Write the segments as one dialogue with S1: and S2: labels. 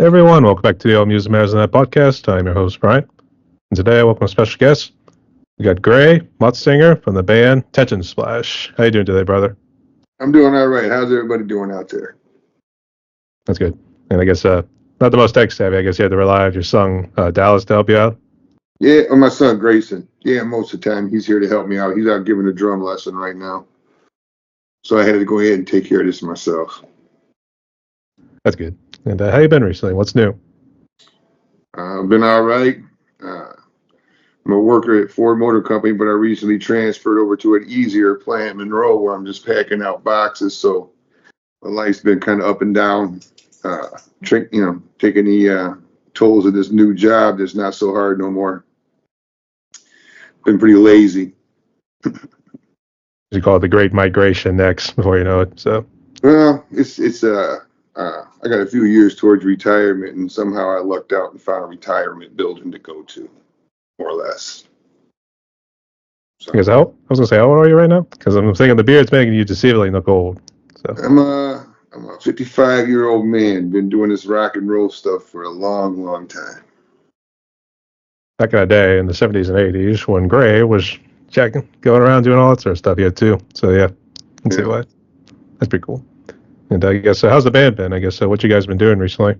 S1: Hey everyone, welcome back to the All Music Matters Net podcast. I'm your host, Brian. And today I welcome a special guest. We got Gray Motsinger from the band Tension Splash. How you doing today, brother?
S2: I'm doing all right. How's everybody doing out there?
S1: That's good. And I guess not the most tech savvy. I guess you had to rely on your son, Dallas, to help you out.
S2: Yeah, or my son Grayson. Yeah, most of the time he's here to help me out. He's out giving a drum lesson right now. So I had to go ahead and take care of this myself.
S1: That's good. And how you been recently? What's new?
S2: I've been all right. I'm a worker at Ford Motor Company, but I recently transferred over to an easier plant in Monroe where I'm just packing out boxes. So my life's been kind of up and down. Taking the tolls of this new job that's not so hard no more. Been pretty lazy.
S1: You call it the Great Migration next, before you know it. So,
S2: well, I got a few years towards retirement, and somehow I lucked out and found a retirement building to go to, more or less.
S1: So. I was gonna say, how old are you right now? Because I'm thinking the beard's making you deceivably look old. So
S2: I'm a 55-year-old man. Been doing this rock and roll stuff for a long, long time.
S1: Back in the day, in the 70s and 80s, when Gray was going around doing all that sort of stuff, yeah, too. So yeah, I can see why. That's pretty cool. And I guess, how's the band been? I guess, what you guys been doing recently?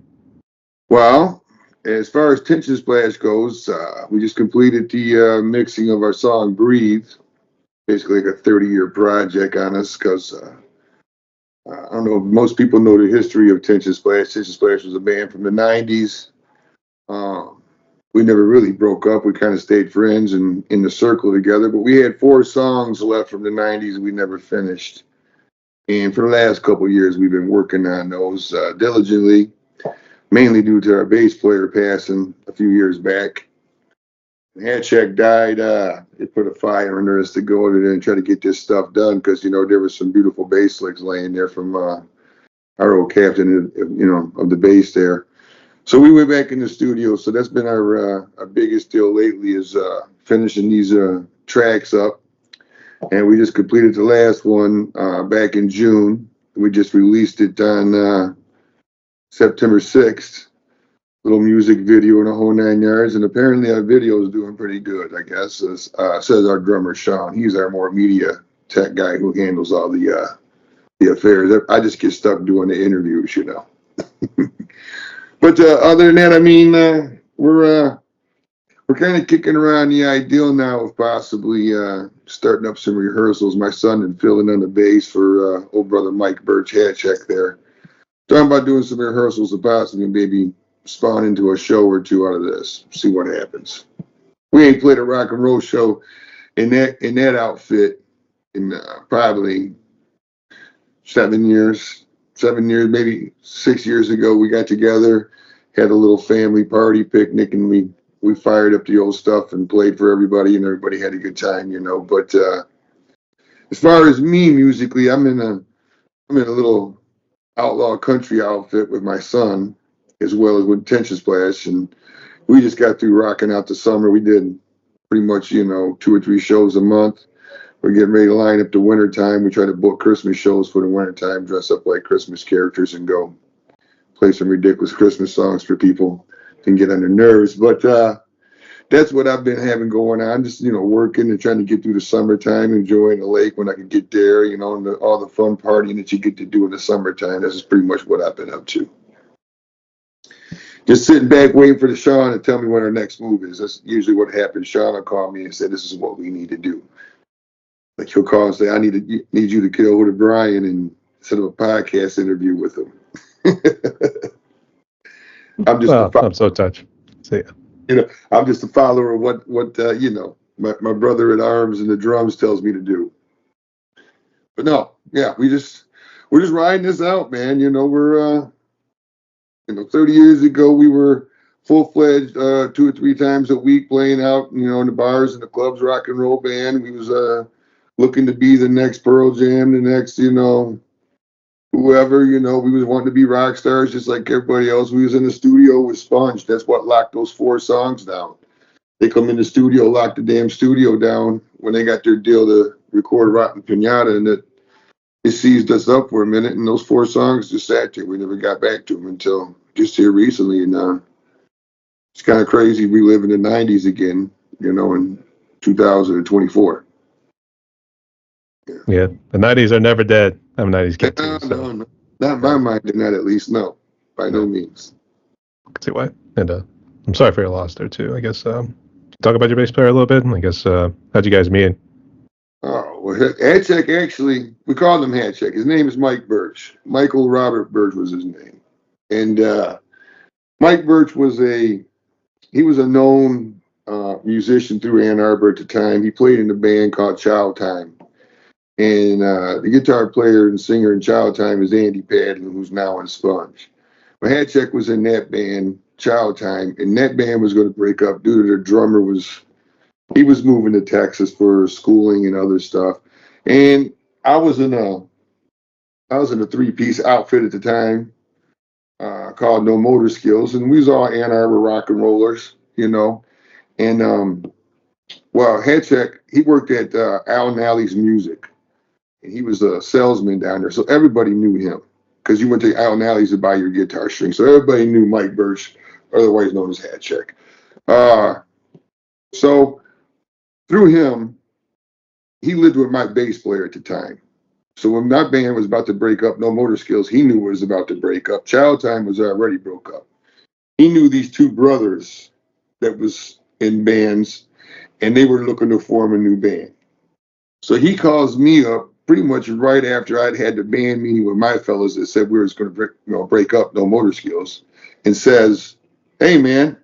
S2: Well, as far as Tension Splash goes, we just completed the mixing of our song Breathe. Basically like a 30-year project on us because, I don't know, most people know the history of Tension Splash. Tension Splash was a band from the 90s. We never really broke up. We kind of stayed friends and in the circle together. But we had 4 songs left from the 90s we never finished. And for the last couple of years, we've been working on those diligently, mainly due to our bass player passing a few years back. Hatchak died. It put a fire under us to go in and try to get this stuff done because, there was some beautiful bass licks laying there from our old captain, of the bass there. So we went back in the studio. So that's been our biggest deal lately is finishing these tracks up. And we just completed the last one back in June. We just released it on September 6th. Little music video and a whole 9 yards. And apparently our video is doing pretty good, I guess, says our drummer, Sean. He's our more media tech guy who handles all the affairs. I just get stuck doing the interviews, But other than that, I mean, we're kind of kicking around the ideal now of possibly starting up some rehearsals. My son and filling in the bass for old brother Mike Birch Hatchak there. Talking about doing some rehearsals and possibly maybe spawn into a show or two out of this. See what happens. We ain't played a rock and roll show in that outfit in probably 7 years. 7 years, maybe 6 years ago, we got together, had a little family party picnic, and we fired up the old stuff and played for everybody, and everybody had a good time, But as far as me musically, I'm in a little outlaw country outfit with my son, as well as with Tension Splash, and we just got through rocking out the summer. We did pretty much, 2 or 3 shows a month. We're getting ready to line up the winter time. We try to book Christmas shows for the winter time, dress up like Christmas characters and go play some ridiculous Christmas songs for people and get on their nerves. But that's what I've been having going on, just, working and trying to get through the summertime, enjoying the lake when I can get there, and all the fun partying that you get to do in the summertime. This is pretty much what I've been up to. Just sitting back waiting for Sean to tell me what our next move is. That's usually what happens. Sean will call me and say, this is what we need to do. Like he'll call and say, I need you to get over to Brian and set up a podcast interview with him.
S1: I'm so touched. See ya.
S2: I'm just a follower of what my brother at arms and the drums tells me to do. But no, yeah, we're just riding this out, man. We're 30 years ago we were full-fledged 2 or 3 times a week playing out, in the bars and the clubs, rock and roll band. We was looking to be the next Pearl Jam, the next, whoever, we was wanting to be rock stars just like everybody else. We was in the studio with Sponge. That's what locked those 4 songs down. They come in the studio, lock the damn studio down when they got their deal to record Rotten Pinata, and it seized us up for a minute, and those 4 songs just sat there. We never got back to them until just here recently, and it's kind of crazy. We live in the '90s again, in 2024.
S1: Yeah, the '90s are never dead. I'm a '90s kid too,
S2: No,
S1: so
S2: no, no, not in
S1: yeah,
S2: my mind, not at least. No, by no
S1: no,
S2: means.
S1: I can see why. And I'm sorry for your loss there too. I guess talk about your bass player a little bit. I guess how'd you guys meet?
S2: Oh, well, Hatcheck, actually, we called him Hatcheck. His name is Mike Birch. Michael Robert Birch was his name. And Mike Birch he was a known musician through Ann Arbor at the time. He played in a band called Child Time. And the guitar player and singer in Child Time is Andy Padlin, who's now in Sponge. But Hatcheck was in that band, Child Time, and that band was going to break up due to their drummer he was moving to Texas for schooling and other stuff. And I was in a three-piece outfit at the time called No Motor Skills, and we was all Ann Arbor rock and rollers. And well, Hatcheck, he worked at Al Nally's Music, and he was a salesman down there, so everybody knew him because you went to Al Nally's to buy your guitar string, so everybody knew Mike Birch, otherwise known as Hatcheck. So through him, he lived with my bass player at the time. So when my band was about to break up, No Motor Skills, he knew it was about to break up. Child Time was already broke up. He knew these two brothers that was in bands, and they were looking to form a new band. So he calls me up pretty much right after I'd had the band meeting with my fellas that said we were going to break up No Motor Skills, and says, "Hey man,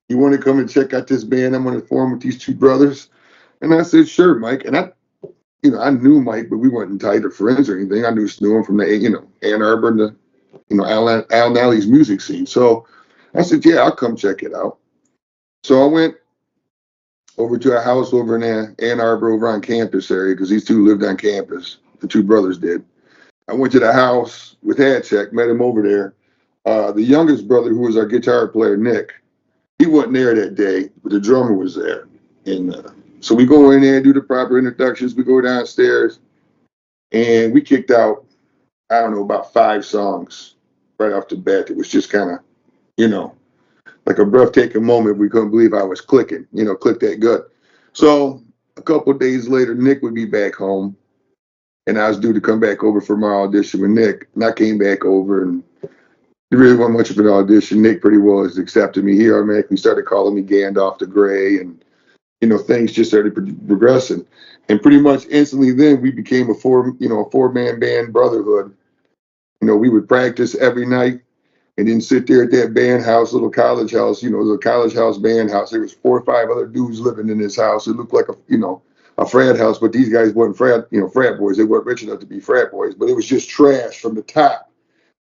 S2: you want to come and check out this band I'm going to form with these two brothers?" And I said, "Sure, Mike." And I knew Mike, but we weren't tight or friends or anything. I knew him from the, Ann Arbor and the, Al Nally's music scene. So I said, "Yeah, I'll come check it out." So I went over to a house over in Ann Arbor over on campus area because these two lived on campus. The two brothers did. I went to the house with Hatcheck, met him over there. The youngest brother, who was our guitar player, Nick, he wasn't there that day, but the drummer was there. And so we go in there, do the proper introductions. We go downstairs, and we kicked out, I don't know, about 5 songs right off the bat. It was just kind of, like a breathtaking moment. We couldn't believe I was clicking, click that good. So a couple of days later, Nick would be back home, and I was due to come back over for my audition with Nick. And I came back over, and it really wasn't much of an audition. Nick pretty well has accepted me. He automatically started calling me Gandalf the Grey, and things just started progressing. And pretty much instantly, then we became a 4-man band brotherhood. We would practice every night and then sit there at that band house, little college house, the college house band house. There was 4 or 5 other dudes living in this house. It looked like a frat house, but these guys weren't frat boys. They weren't rich enough to be frat boys, but it was just trash from the top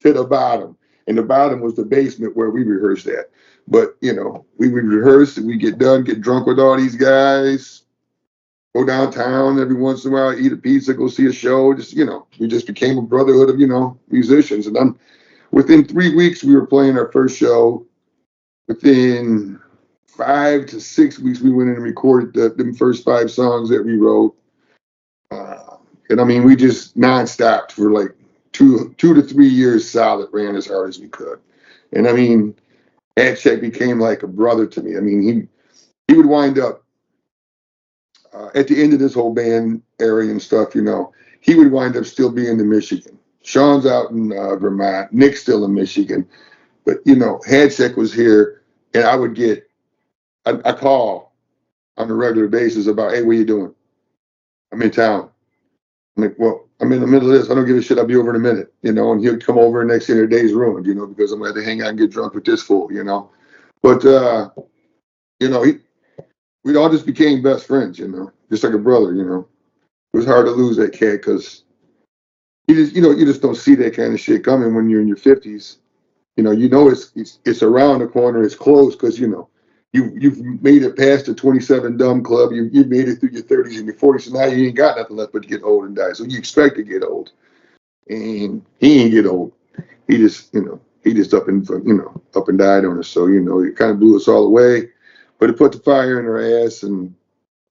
S2: to the bottom. And the bottom was the basement where we rehearsed at. But, we would rehearse and we get done, get drunk with all these guys, go downtown every once in a while, eat a pizza, go see a show. Just, we just became a brotherhood of, musicians. And then within 3 weeks, we were playing our first show. Within 5 to 6 weeks, we went in and recorded the first 5 songs that we wrote. And I mean, we just nonstop for like 2 to 3 years solid, ran as hard as we could. And I mean, Hatcheck became like a brother to me. I mean, he would wind up at the end of this whole band area and stuff, he would wind up still being in Michigan. Sean's out in Vermont. Nick's still in Michigan. But, Hatcheck was here, and I would get a call on a regular basis about, "Hey, what are you doing?" "I'm in town." I'm like, "Well, I'm in the middle of this. I don't give a shit. I'll be over in a minute," and he'll come over, and next thing the day's ruined, because I'm going to hang out and get drunk with this fool, But, we all just became best friends, just like a brother, It was hard to lose that cat because you just don't see that kind of shit coming when you're in your 50s. It's around the corner. It's close because you've made it past the 27 dumb club. You've made it through your 30s and your 40s, so now you ain't got nothing left but to get old and die. So you expect to get old, and he ain't get old. He just up and died on us. So it kind of blew us all away, but it put the fire in our ass. And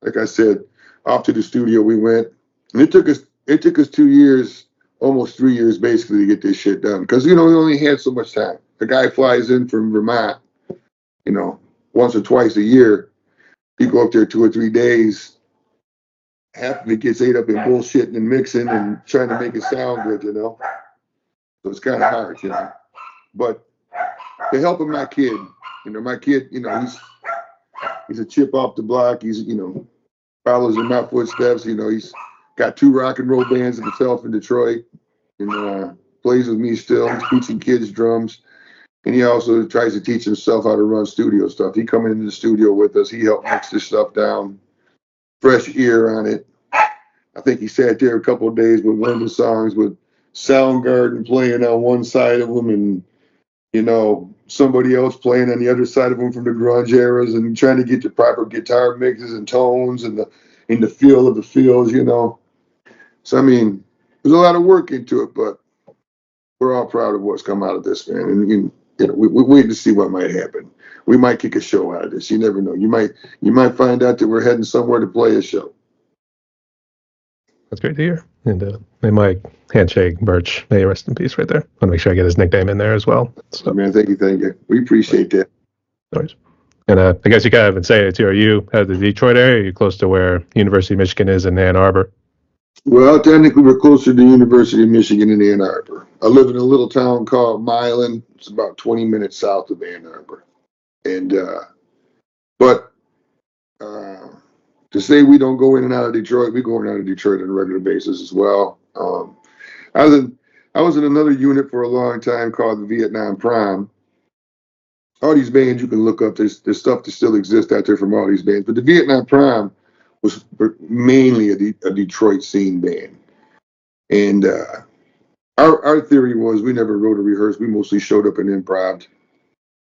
S2: like I said, off to the studio we went, and it took us 2 years, almost 3 years basically, to get this shit done because we only had so much time. a guy flies in from Vermont, once or twice a year. You go up there 2 or 3 days. Half of it gets ate up in bullshitting and mixing and trying to make it sound good, So it's kind of hard, But to helping my kid, my kid, he's a chip off the block. He's, follows in my footsteps. He's got 2 rock and roll bands himself in Detroit, and plays with me still. He's teaching kids drums, and he also tries to teach himself how to run studio stuff. He come into the studio with us. He helped mix this stuff down, fresh ear on it. I think he sat there a couple of days with one of the songs with Soundgarden playing on one side of them, and somebody else playing on the other side of them from the grunge eras, and trying to get the proper guitar mixes and tones and the feel of the feels, So I mean, there's a lot of work into it, but we're all proud of what's come out of this, man. And we wait to see what might happen. We might kick a show out of this. You never know. You might find out that we're heading somewhere to play a show.
S1: That's great to hear. And Mike, handshake, Birch, may you rest in peace right there. I want to make sure I get his nickname in there as well. So,
S2: man, thank you. We appreciate that.
S1: No worries. And I guess you kind of say it too. Are you at the Detroit area? Or are you close to where University of Michigan is in Ann Arbor?
S2: Well, technically, we're closer to University of Michigan in Ann Arbor. I live in a little town called Milan. It's about 20 minutes south of Ann Arbor. And, but to say we don't go in and out of Detroit, we go in and out of Detroit on a regular basis as well. I was in another unit for a long time called the Vietnam Prime. All these bands you can look up. There's stuff that still exists out there from all these bands. But the Vietnam Prime was mainly a Detroit scene band. And our theory was we never wrote or rehearsed. We mostly showed up and improv.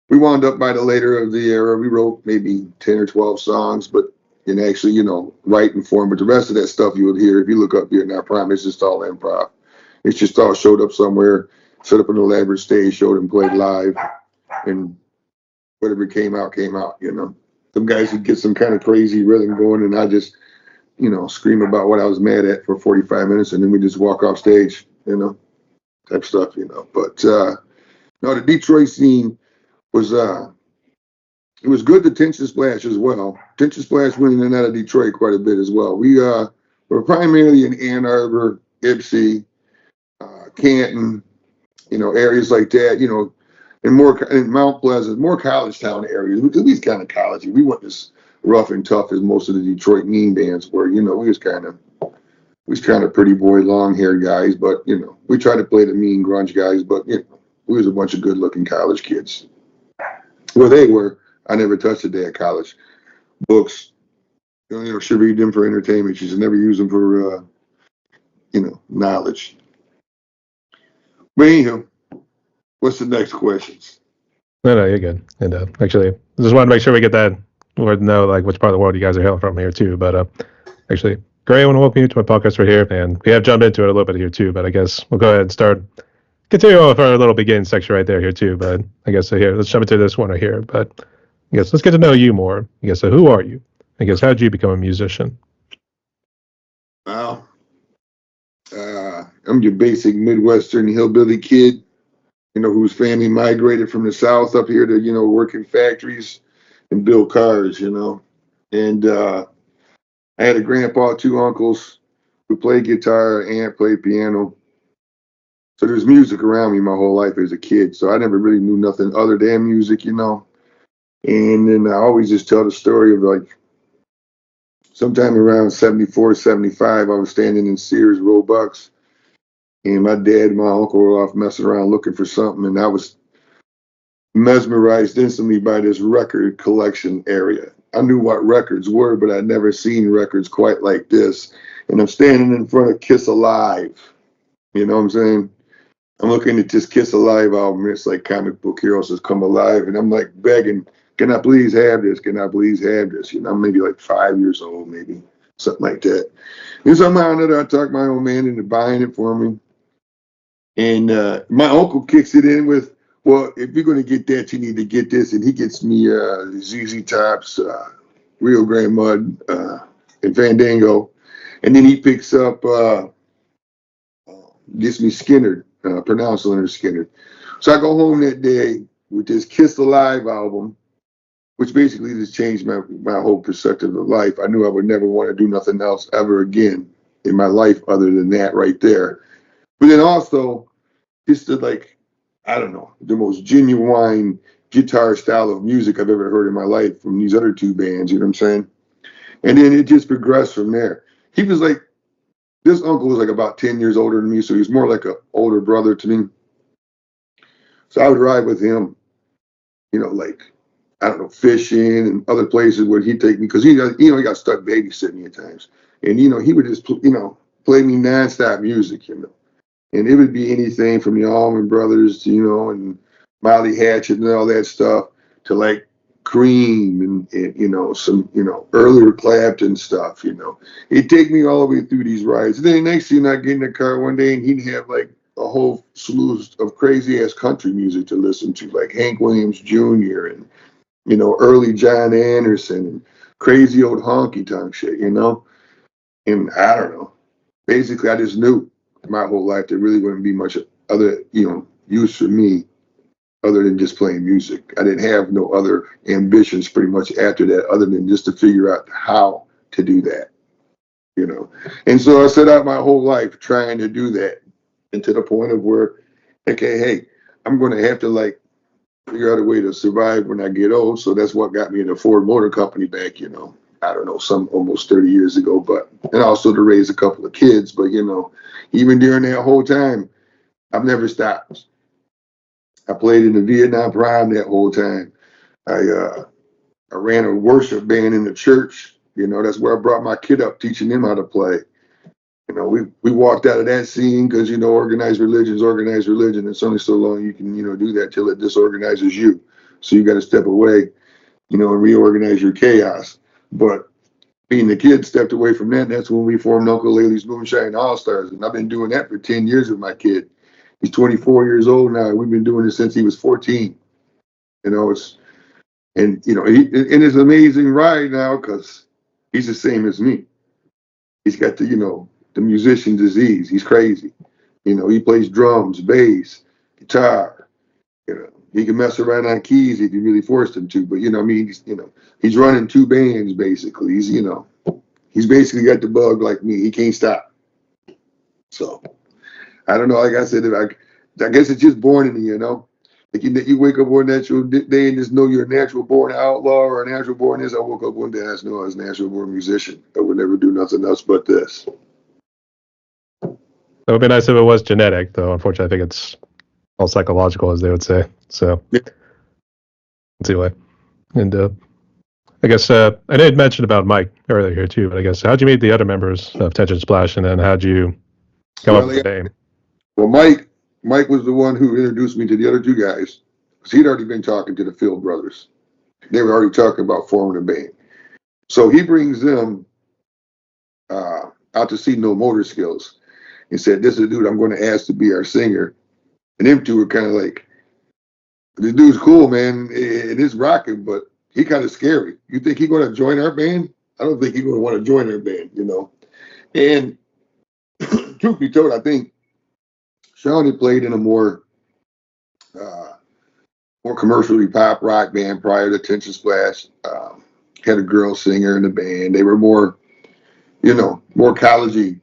S2: We wound up by the later of the era. We wrote maybe 10 or 12 songs, but actually, write and form. But the rest of that stuff you would hear, if you look up Vietnam Prime, it's just all improv. It's just all showed up somewhere, set up an elaborate stage, showed and played live, and whatever came out, Some guys would get some kind of crazy rhythm going, and I just, scream about what I was mad at for 45 minutes, and then we just walk off stage, type stuff, But no, the Detroit scene was it was good to Tension Splash as well. Tension Splash went in and out of Detroit quite a bit as well. We were primarily in Ann Arbor, Ypsi, Canton, areas like that, in Mount Pleasant, more college town areas. Because we was kind of collegey. We weren't as rough and tough as most of the Detroit mean bands were. We was kind of pretty boy, long-haired guys, but we tried to play the mean grunge guys, but we was a bunch of good-looking college kids. Well, they were. I never touched a day at college. Books, should read them for entertainment. You should never use them for, knowledge. But anywho, what's the next questions?
S1: No, you're good. And actually, just wanted to make sure we get that word to know which part of the world you guys are hailing from here too. But actually, Gray, I want to welcome you to my podcast right here, and we have jumped into it a little bit here too. But I guess we'll go ahead and continue with our little beginning section right there here too. But I guess here, let's jump into this one right here. But I guess let's get to know you more. I guess who are you? I guess how did you become a musician?
S2: Well, I'm your basic Midwestern hillbilly kid, whose family migrated from the South up here to, work in factories and build cars, And I had a grandpa, 2 uncles who played guitar, aunt played piano. So there's music around me my whole life as a kid. So I never really knew nothing other than music, And then I always just tell the story of sometime around 74, 75, I was standing in Sears Roebucks, and my dad and my uncle were off messing around looking for something, and I was mesmerized instantly by this record collection area. I knew what records were, but I'd never seen records quite like this. And I'm standing in front of Kiss Alive. You know what I'm saying? I'm looking at this Kiss Alive album. It's like Comic Book Heroes Has Come Alive. And I'm begging, can I please have this? Can I please have this? I'm maybe 5 years old, maybe something like that. And somehow or another, I talked my old man into buying it for me. And my uncle kicks it in with, well, if you're going to get that, you need to get this. And he gets me ZZ Top's Rio Grande Mud and Fandango. And then he picks up, gets me Skinner, pronounced Leonard Skinner. So I go home that day with this Kiss Alive album, which basically just changed my whole perspective of life. I knew I would never want to do nothing else ever again in my life other than that right there. But then also, just the like, I don't know, the most genuine guitar style of music I've ever heard in my life from these other two bands, you know what I'm saying? And then it just progressed from there. He was like, this uncle was like about 10 years older than me, so he was more like an older brother to me. So I would ride with him, like, I don't know, fishing and other places where he'd take me, because he got stuck babysitting at times. And, he would just, play me nonstop music, And it would be anything from the Allman Brothers, and Molly Hatchet and all that stuff to like Cream and some, earlier Clapton stuff, He'd take me all the way through these rides. And then next thing I get in the car one day and he'd have like a whole slew of crazy ass country music to listen to, like Hank Williams Jr. and, early John Anderson and crazy old honky tonk shit, And I don't know. Basically, I just knew my whole life there really wouldn't be much other, use for me other than just playing music. I didn't have no other ambitions pretty much after that other than just to figure out how to do that, And so I set out my whole life trying to do that, and to the point of where, okay, hey, I'm going to have to like figure out a way to survive when I get old. So that's what got me in the Ford Motor Company back, I don't know, some almost 30 years ago, and also to raise a couple of kids. But, even during that whole time, I've never stopped. I played in the Vietnam prom that whole time. I ran a worship band in the church. That's where I brought my kid up, teaching them how to play. We walked out of that scene because, organized religion's organized religion. It's only so long you can, do that till it disorganizes you. So you got to step away, and reorganize your chaos. But being the kid stepped away from that, and that's when we formed Uncle Laley's Moonshine All-Stars. And I've been doing that for 10 years with my kid. He's 24 years old now. We've been doing it since he was 14. And it's an amazing ride now because he's the same as me. He's got the musician disease. He's crazy. He plays drums, bass, guitar. He can mess around on keys if you really forced him to. But he's running two bands basically. He's basically got the bug like me. He can't stop. So I don't know. Like I said, I guess it's just born in you, Like you wake up one natural day and just know you're a natural born outlaw or a natural born this. I woke up one day and I just know I was a natural born musician. I would never do nothing else but this.
S1: It would be nice if it was genetic, though. Unfortunately, I think it's all psychological, as they would say. So,
S2: Yeah.
S1: let's see why. And I guess I did mention about Mike earlier here too, but I guess how'd you meet the other members of Tension Splash, and then how'd you come up with the name?
S2: Well, Mike was the one who introduced me to the other two guys because he'd already been talking to the Field brothers. They were already talking about forming a band. So he brings them out to see No Motor Skills and said, "This is a dude I'm going to ask to be our singer." And them two were kind of like, "This dude's cool, man. It is rocking, but he kind of scary. You think he's going to join our band? I don't think he's going to want to join our band, And truth be told, I think Shawnee played in a more commercially pop rock band prior to Tension Splash. Had a girl singer in the band. They were more, more collegey,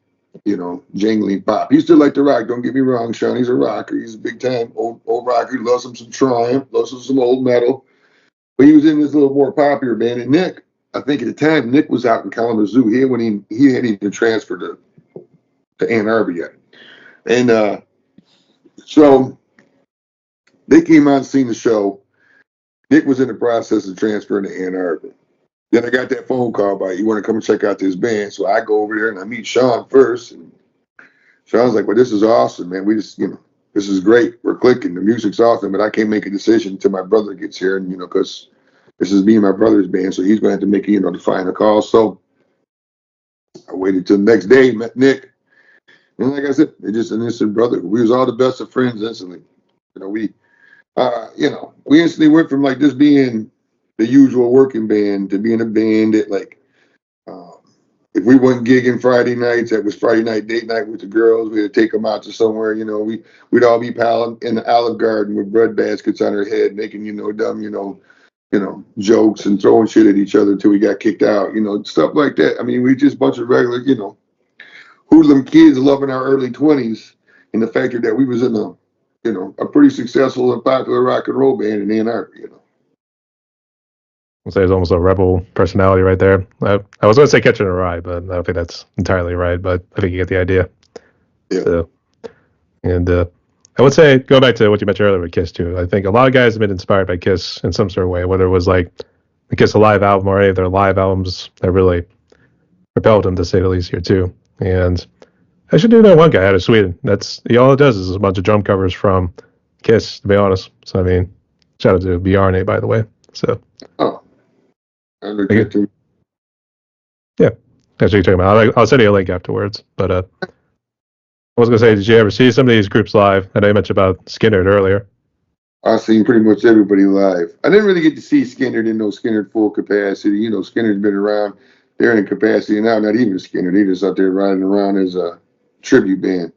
S2: jangling pop. He still liked to rock. Don't get me wrong. Shawnee's a rocker. He's a big time old rocker. He loves him some Triumph, loves him some old metal. But he was in this little more popular band. And Nick, I think at the time, Nick was out in Kalamazoo. He hadn't even transferred to Ann Arbor yet. And so they came out and seen the show. Nick was in the process of transferring to Ann Arbor. Then I got that phone call about, "You want to come and check out this band?" So I go over there and I meet Sean first. And Sean's like, "Well, this is awesome, man. We just, this is great. We're clicking. The music's awesome, but I can't make a decision until my brother gets here. And, because this is me and my brother's band. So he's going to have to make, the final call." So I waited till the next day, met Nick. And like I said, it's just an instant brother. We was all the best of friends instantly. We instantly went from like just being the usual working band to being a band that like if we went gigging Friday nights, that was Friday night date night with the girls. We had to take them out to somewhere. We'd all be palling in the Olive Garden with bread baskets on our head, making dumb jokes and throwing shit at each other until we got kicked out. Stuff like that. I mean, we just a bunch of regular hoodlum kids loving our early 20s, and the fact that we was in a pretty successful and popular rock and roll band in Ann Arbor.
S1: I'll say it's almost a rebel personality right there. I was going to say catching a ride, but I don't think that's entirely right. But I think you get the idea.
S2: Yeah.
S1: So, and I would say, go back to what you mentioned earlier with Kiss too. I think a lot of guys have been inspired by Kiss in some sort of way, whether it was like the Kiss Alive album or any of their live albums that really propelled them, to say the least, here too. And I should do that one guy out of Sweden. That's all it does is a bunch of drum covers from Kiss, to be honest. So I mean, shout out to Bjarne, by the way. So.
S2: Oh.
S1: Yeah, that's what you're talking about. I'll send you a link afterwards. But I was going to say, did you ever see some of these groups live? I know you mentioned about Skinner earlier.
S2: I've seen pretty much everybody live. I didn't really get to see Skinner in Skinner full capacity. Skinner's been around. They're in capacity now, not even Skinner. They're just out there riding around as a tribute band.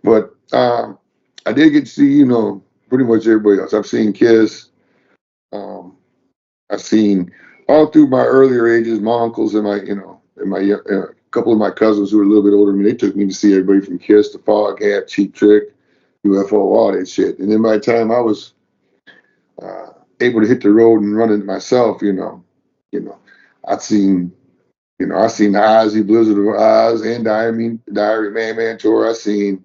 S2: But I did get to see, pretty much everybody else. I've seen Kiss. I've seen all through my earlier ages, my uncles and a couple of my cousins who were a little bit older than me, they took me to see everybody from Kiss to Foghat, Cheap Trick, UFO, all that shit. And then by the time I was able to hit the road and run it myself, I've seen, I seen the Ozzy Blizzard of Oz and Diary Man tour. I've seen,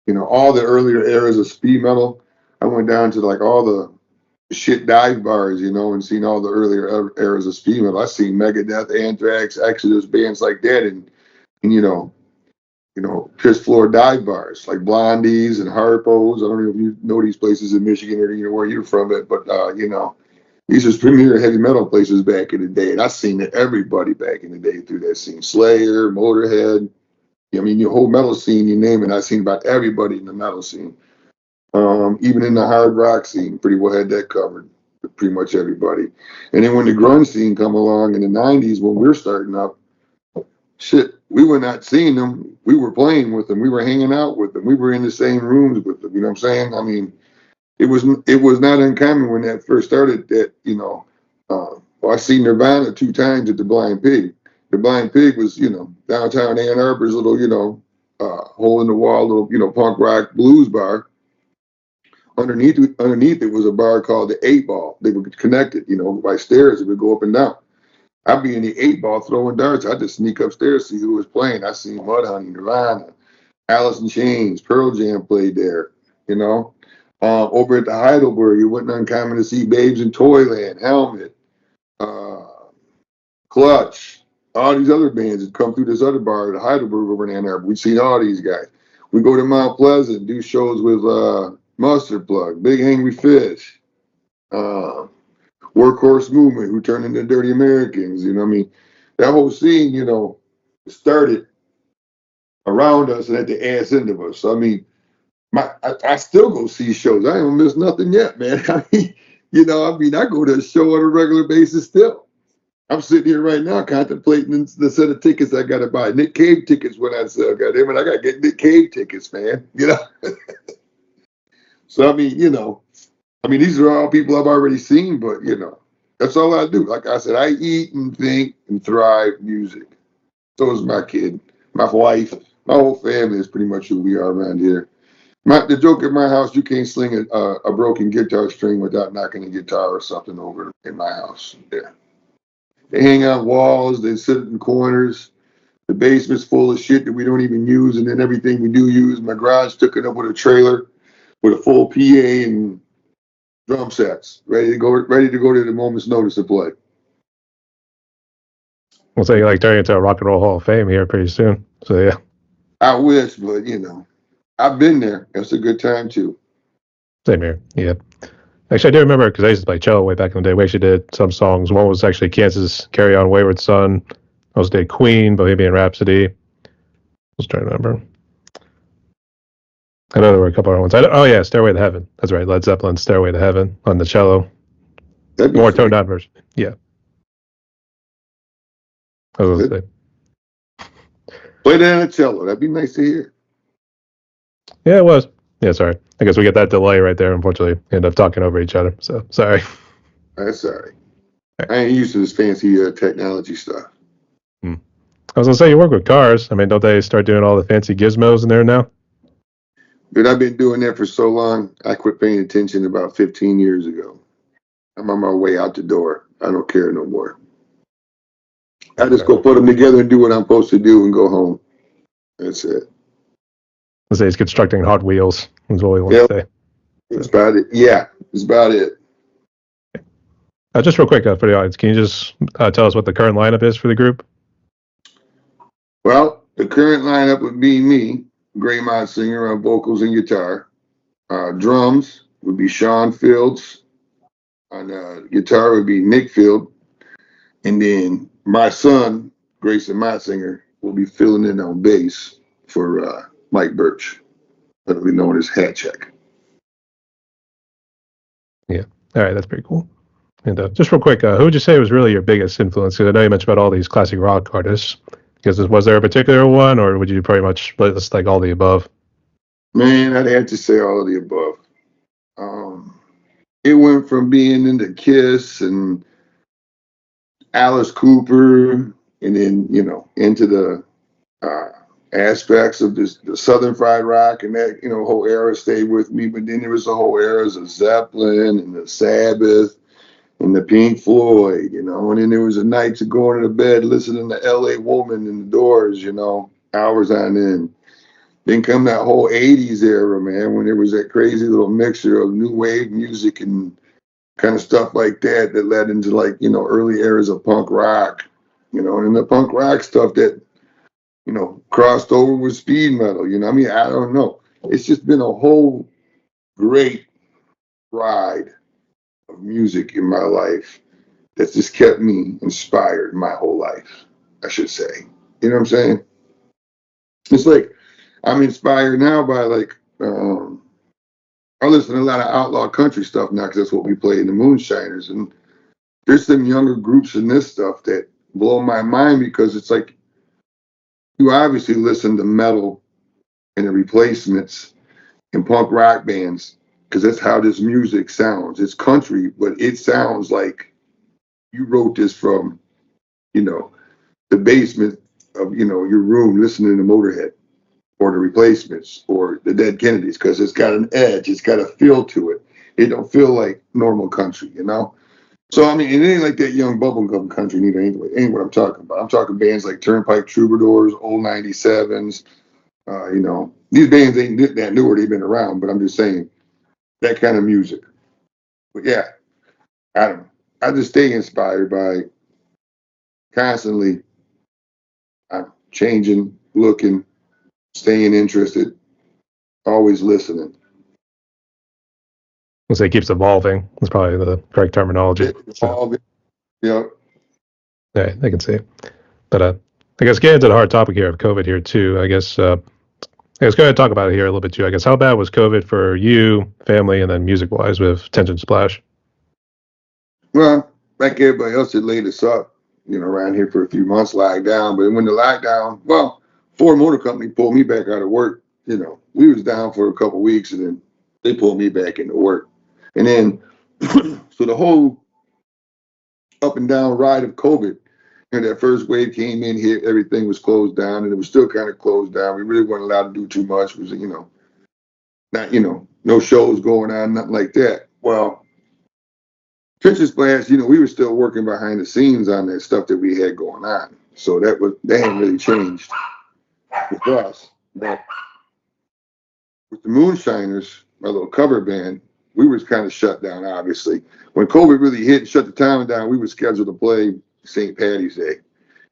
S2: all the earlier eras of speed metal. I went down to like all the shit dive bars, and seen all the earlier eras of speed metal. I've seen Megadeth, Anthrax, Exodus, bands like that, and piss floor dive bars like Blondies and Harpo's. I don't know if you know these places in Michigan or where you're from, but these are premier heavy metal places back in the day, and I've seen everybody back in the day through that scene. Slayer, Motorhead. I mean, your whole metal scene, you name it. I've seen about everybody in the metal scene. Even in the hard rock scene, pretty well had that covered. Pretty much everybody. And then when the grunge scene come along in the 90s, when we're starting up, shit, we were not seeing them. We were playing with them. We were hanging out with them. We were in the same rooms with them. You know what I'm saying? I mean, it was not uncommon when that first started that, I seen Nirvana 2 times at the Blind Pig. The Blind Pig was, downtown Ann Arbor's little, hole in the wall, little, punk rock blues bar. Underneath it was a bar called the 8 Ball. They were connected, by stairs. It would go up and down. I'd be in the 8 Ball throwing darts. I'd just sneak upstairs, see who was playing. I seen Mudhoney, Nirvana, Alice in Chains, Pearl Jam played there, Over at the Heidelberg, it wasn't uncommon to see Babes in Toyland, Helmet, Clutch, all these other bands that come through this other bar at the Heidelberg over in Ann Arbor. We'd seen all these guys. We go to Mount Pleasant, do shows with Mustard Plug, Big Angry Fish, Workhorse Movement, who turned into Dirty Americans. That whole scene, started around us and at the ass end of us. So, I mean, I still go see shows. I ain't missed nothing yet, man. I go to a show on a regular basis still. I'm sitting here right now contemplating the set of tickets I got to buy. Nick Cave tickets when I sell. Goddamn it, I got to get Nick Cave tickets, man. So, I mean, these are all people I've already seen, but, that's all I do. Like I said, I eat and think and thrive music. So is my kid, my wife, my whole family is pretty much who we are around here. The joke at my house, you can't sling a broken guitar string without knocking a guitar or something over in my house. Yeah. They hang on walls, they sit in corners. The basement's full of shit that we don't even use, and then everything we do use, my garage took it up with a trailer with a full PA and drum sets, ready to go to the moment's notice to play.
S1: We'll say you're turning into a Rock and Roll Hall of Fame here pretty soon. So yeah.
S2: I wish, but I've been there. It's a good time too.
S1: Same here. Yeah. Actually, I do remember because I used to play cello way back in the day. We actually did some songs. One was actually Kansas Carry On Wayward Son. I also did Queen, Bohemian Rhapsody. I was trying to remember. I know there were a couple other ones. Stairway to Heaven. That's right. Led Zeppelin's Stairway to Heaven on the cello. More toned down version. Yeah. I was going to say.
S2: Play that on a cello. That'd be nice to hear.
S1: Yeah, it was. Yeah, sorry. I guess we get that delay right there. Unfortunately, we end up talking over each other. So sorry.
S2: That's all right. I ain't used to this fancy technology stuff.
S1: Hmm. I was gonna say you work with cars. I mean, don't they start doing all the fancy gizmos in there now?
S2: But I've been doing that for so long, I quit paying attention about 15 years ago. I'm on my way out the door. I don't care no more. I just go put them together and do what I'm supposed to do and go home. That's it.
S1: Let's say he's constructing Hot Wheels. Is what we want
S2: Yeah,
S1: to say.
S2: that's about it. Yeah, that's about it.
S1: Just real quick for the audience, can you just tell us what the current lineup is for the group?
S2: Well, the current lineup would be me, Gray Motsinger on vocals and guitar. Drums would be Sean Fields. On guitar would be Nick Field. And then my son, Grayson Motsinger, will be filling in on bass for Mike Birch. That'll be known as Hat Check.
S1: Yeah. All right, that's pretty cool. And just real quick, who would you say was really your biggest influence? Because I know you mentioned about all these classic rock artists. Because was there a particular one, or would you pretty much list like all the above?
S2: Man, I'd have to say all of the above. It went from being into Kiss and Alice Cooper, and then into the aspects of the Southern fried rock, and that whole era stayed with me. But then there was the whole eras of Zeppelin and the Sabbath and the Pink Floyd, and then there was the nights of going to bed listening to L.A. Woman and the Doors, hours on end. Then come that whole '80s era, man, when there was that crazy little mixture of new wave music and kind of stuff like that led into like early eras of punk rock, and the punk rock stuff that crossed over with speed metal. I mean, I don't know. It's just been a whole great ride of music in my life that's just kept me inspired my whole life, I should say. You know what I'm saying? It's like I'm inspired now by like I listen to a lot of outlaw country stuff now because that's what we play in the Moonshiners, and there's some younger groups in this stuff that blow my mind because it's like you obviously listen to metal and the Replacements and punk rock bands because that's how this music sounds. It's country, but it sounds like you wrote this from, the basement of, your room listening to Motorhead or the Replacements or the Dead Kennedys because it's got an edge. It's got a feel to it. It don't feel like normal country. So, I mean, it ain't like that young bubblegum country neither. Ain't what I'm talking about. I'm talking bands like Turnpike Troubadours, Old 97s. These bands ain't that newer. They've been around, but I'm just saying that kind of music. But yeah, I don't know. I just stay inspired by constantly changing, looking, staying interested, always listening.
S1: I'll say it keeps evolving. That's probably the correct terminology.
S2: Evolving. Yeah.
S1: Yeah, I can see. But I guess getting into the hard topic here of COVID here too. I guess go ahead and talk about it here a little bit too. I guess how bad was COVID for you, family, and then music wise with Tension Splash?
S2: Well, like everybody else, it laid us up, around here for a few months, locked down. But when the lockdown, well, Ford Motor Company pulled me back out of work. We was down for a couple of weeks, and then they pulled me back into work. And then, so the whole up and down ride of COVID, that first wave came in, hit, everything was closed down, and it was still kind of closed down. We really weren't allowed to do too much. It was, not, no shows going on, nothing like that. Well, Tension Splash, we were still working behind the scenes on that stuff that we had going on. So that hadn't really changed with us. But with the Moonshiners, my little cover band, we was kind of shut down, obviously. When COVID really hit and shut the town down, we were scheduled to play St. Patty's Day,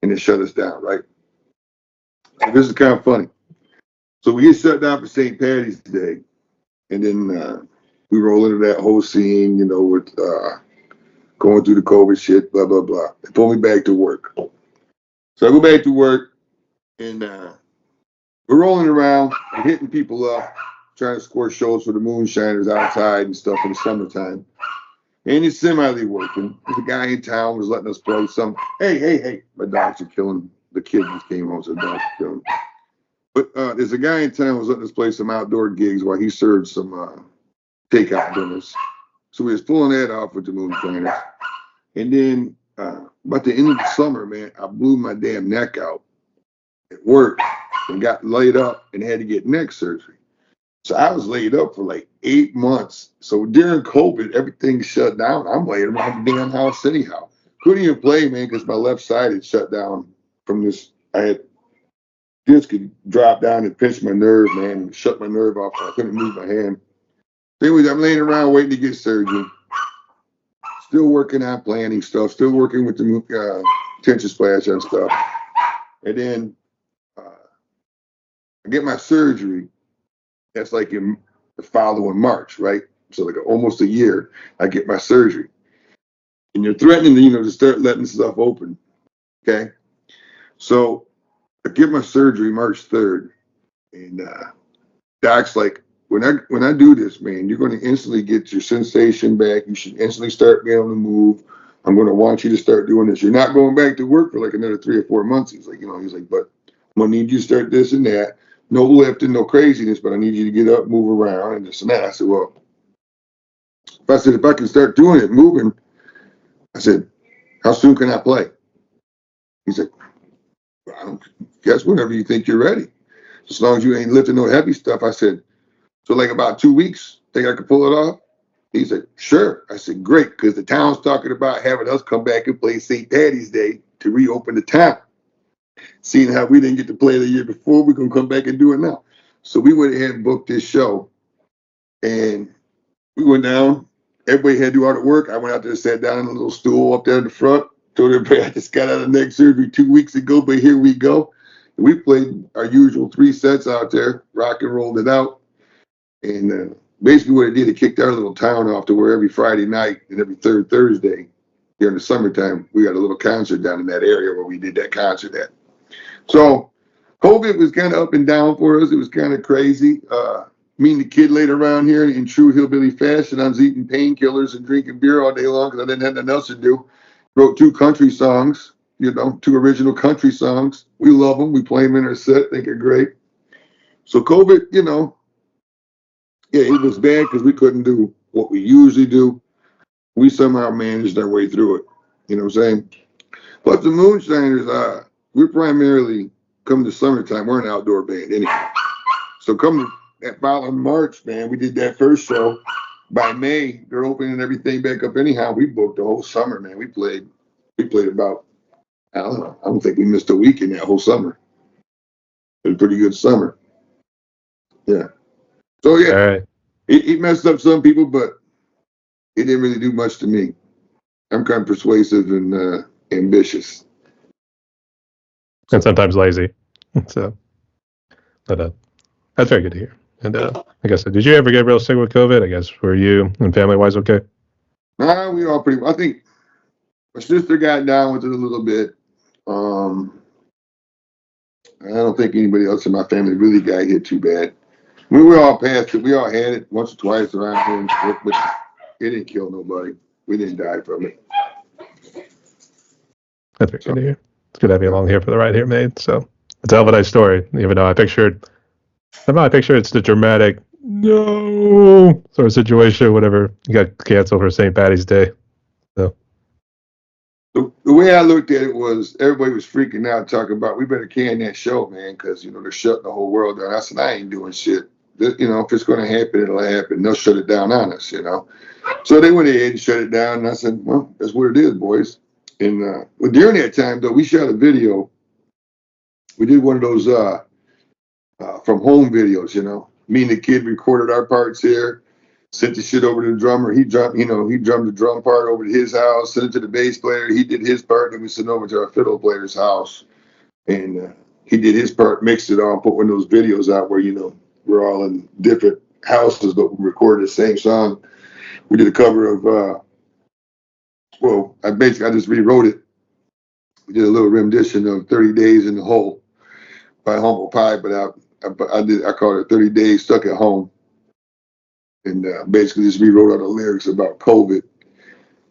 S2: and it shut us down, right? So this is kind of funny. So we get shut down for St. Patty's Day, and then we roll into that whole scene, with going through the COVID shit, blah, blah, blah. They pull me back to work. So I go back to work, and we're rolling around, we're hitting people up, trying to score shows for the Moonshiners outside and stuff in the summertime. And it's semi working. There's a guy in town was letting us play some. Hey, my dogs are killing the kid just came home, so don't kill him. But there's a guy in town who was letting us play some outdoor gigs while he served some takeout dinners. So we was pulling that off with the moonshiners. And then about the end of the summer, man, I blew my damn neck out at work and got laid up and had to get neck surgery. So I was laid up for like 8 months. So during COVID, everything shut down. I'm laying around the damn house anyhow. Couldn't even play, man, because my left side had shut down from this. I had disc had dropped down and pinched my nerve, man, and shut my nerve off. So I couldn't move my hand. Anyways, I'm laying around waiting to get surgery. Still working on planning stuff. Still working with the tension splash and stuff. And then I get my surgery. That's like in the following March, right? So like almost a year, I get my surgery. And you're threatening to, to start letting stuff open. Okay. So I get my surgery March 3rd. And Doc's like, when I do this, man, you're going to instantly get your sensation back. You should instantly start being able to move. I'm going to want you to start doing this. You're not going back to work for like another 3 or 4 months. He's like, but I'm going to need you to start this and that. No lifting, no craziness, but I need you to get up, move around, and this and that. I said, well, if I can start doing it, moving, I said, how soon can I play? He said, well, I don't guess whenever you think you're ready. As long as you ain't lifting no heavy stuff. I said, so like about 2 weeks, think I could pull it off? He said, sure. I said, great, because the town's talking about having us come back and play St. Patty's Day to reopen the town. Seeing how we didn't get to play the year before, we're going to come back and do it now. So we went ahead and booked this show. And we went down. Everybody had to do all the work. I went out there, sat down on a little stool up there in the front. Told everybody I just got out of neck surgery 2 weeks ago, but here we go. And we played our usual 3 sets out there, rock and rolled it out. And basically what it did, it kicked our little town off to where every Friday night and every third Thursday during the summertime, we got a little concert down in that area where we did that concert at. So COVID was kind of up and down for us. It was kind of crazy. Me and the kid laid around here in true hillbilly fashion. I was eating painkillers and drinking beer all day long because I didn't have nothing else to do. Wrote 2 country songs, 2 original country songs. We love them. We play them in our set. Think they're great. So COVID, yeah, it was bad because we couldn't do what we usually do. We somehow managed our way through it. You know what I'm saying? But the Moonshiners, we're primarily, come to summertime, we're an outdoor band anyway. So come that following March, man, we did that first show. By May, they're opening everything back up anyhow. We booked the whole summer, man. We played about, I don't know, I don't think we missed a week in that whole summer. It was a pretty good summer. Yeah. So yeah,
S1: All right.
S2: it messed up some people, but it didn't really do much to me. I'm kind of persuasive and ambitious.
S1: And sometimes lazy. So, but that's very good to hear. And like I said, did you ever get real sick with COVID? I guess were you and family wise okay?
S2: Nah, we all pretty. I think my sister got down with it a little bit. I don't think anybody else in my family really got hit too bad. We were all past it. We all had it once or twice around here, but it didn't kill nobody. We didn't die from it.
S1: That's very good to hear. It's good to have you along here for the ride here, mate. So it's a hell of a nice story. Even though I pictured it's the dramatic no sort of situation, whatever. You got canceled for St. Patty's Day. So
S2: The way I looked at it was everybody was freaking out, talking about we better can that show, man, because they're shutting the whole world down. I said I ain't doing shit. If it's going to happen, it'll happen. They'll shut it down on us, So they went ahead and shut it down, and I said, well, that's what it is, boys. And during that time, though, we shot a video. We did one of those from home videos, Me and the kid recorded our parts here, sent the shit over to the drummer. He drummed the drum part over to his house, sent it to the bass player. He did his part, and we sent it over to our fiddle player's house. And he did his part, mixed it all, put one of those videos out where, we're all in different houses, but we recorded the same song. We did a cover of, I just rewrote it. We did a little rendition of 30 Days in the Hole by Humble Pie, but I called it 30 Days Stuck at Home. And basically just rewrote all the lyrics about COVID.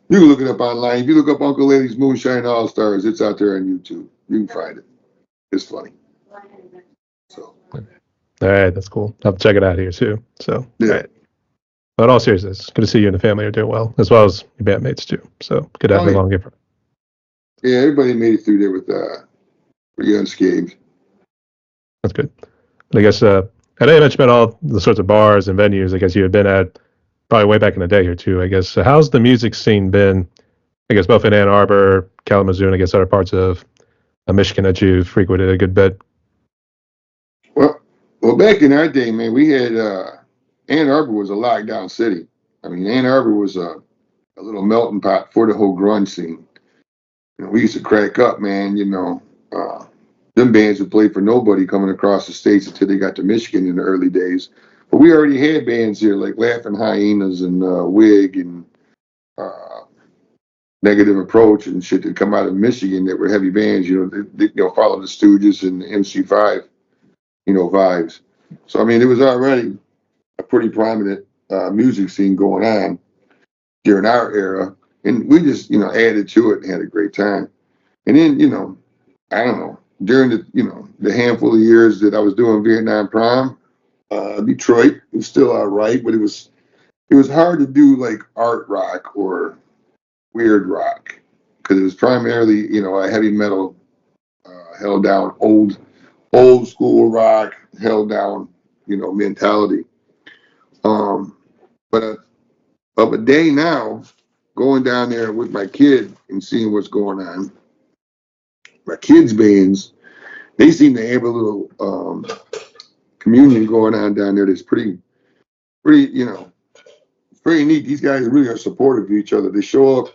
S2: You can look it up online. If you look up Uncle Eddie's Moonshine All-Stars, it's out there on YouTube. You can find it. It's funny. So,
S1: All right, that's cool. I'll check it out here too. So,
S2: yeah.
S1: all right. But in all seriousness, good to see you and the family are doing well, as well as your bandmates too. So good to have you along here.
S2: Yeah, everybody made it through there with pretty unscathed.
S1: That's good. But I guess I know you mentioned about all the sorts of bars and venues I guess you had been at probably way back in the day here too. I guess how's the music scene been? I guess both in Ann Arbor, Kalamazoo, and I guess other parts of Michigan that you've frequented a good bit.
S2: Well, back in our day, man, we had Ann Arbor was a lockdown city. I mean, Ann Arbor was a little melting pot for the whole grunge scene. You know, we used to crack up, man. You know, them bands would play for nobody coming across the states until they got to Michigan in the early days. But we already had bands here like Laughing Hyenas and Wig and uh, Negative Approach and shit that come out of Michigan that were heavy bands. You know, they follow the Stooges and the MC5, vibes. So I mean, it was already a pretty prominent music scene going on during our era, and we just added to it and had a great time. And then I don't know, during the handful of years that I was doing Vietnam Prom, Detroit was still all right, but it was hard to do like art rock or weird rock because it was primarily a heavy metal held down old school rock held down mentality. But of a day now, going down there with my kid and seeing what's going on, my kids' bands, they seem to have a little communion going on down there that's pretty neat. These guys really are supportive of each other. They show up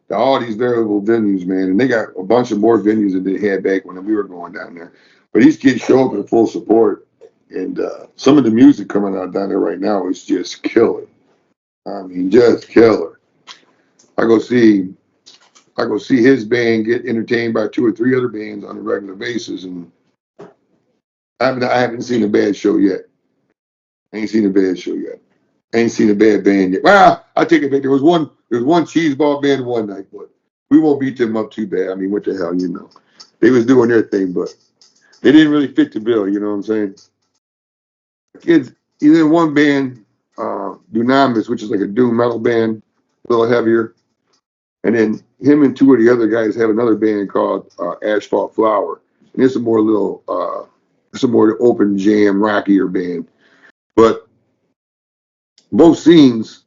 S2: to all these variable venues, man, and they got a bunch of more venues than they had back when we were going down there. But these kids show up in full support, and some of the music coming out down there right now is just killer. I mean, just killer. I go see his band get entertained by 2 or 3 other bands on a regular basis, and I haven't seen a bad show yet. I ain't seen a bad show yet. I ain't seen a bad band yet. Well, I take it back. There was one cheeseball band one night, but we won't beat them up too bad. I mean, what the hell, They was doing their thing, but they didn't really fit the bill, you know what I'm saying? Kids, he's in one band, Dunamis, which is like a doom metal band, a little heavier. And then him and 2 of the other guys have another band called Asphalt Flower. And it's a more open jam, rockier band. But both scenes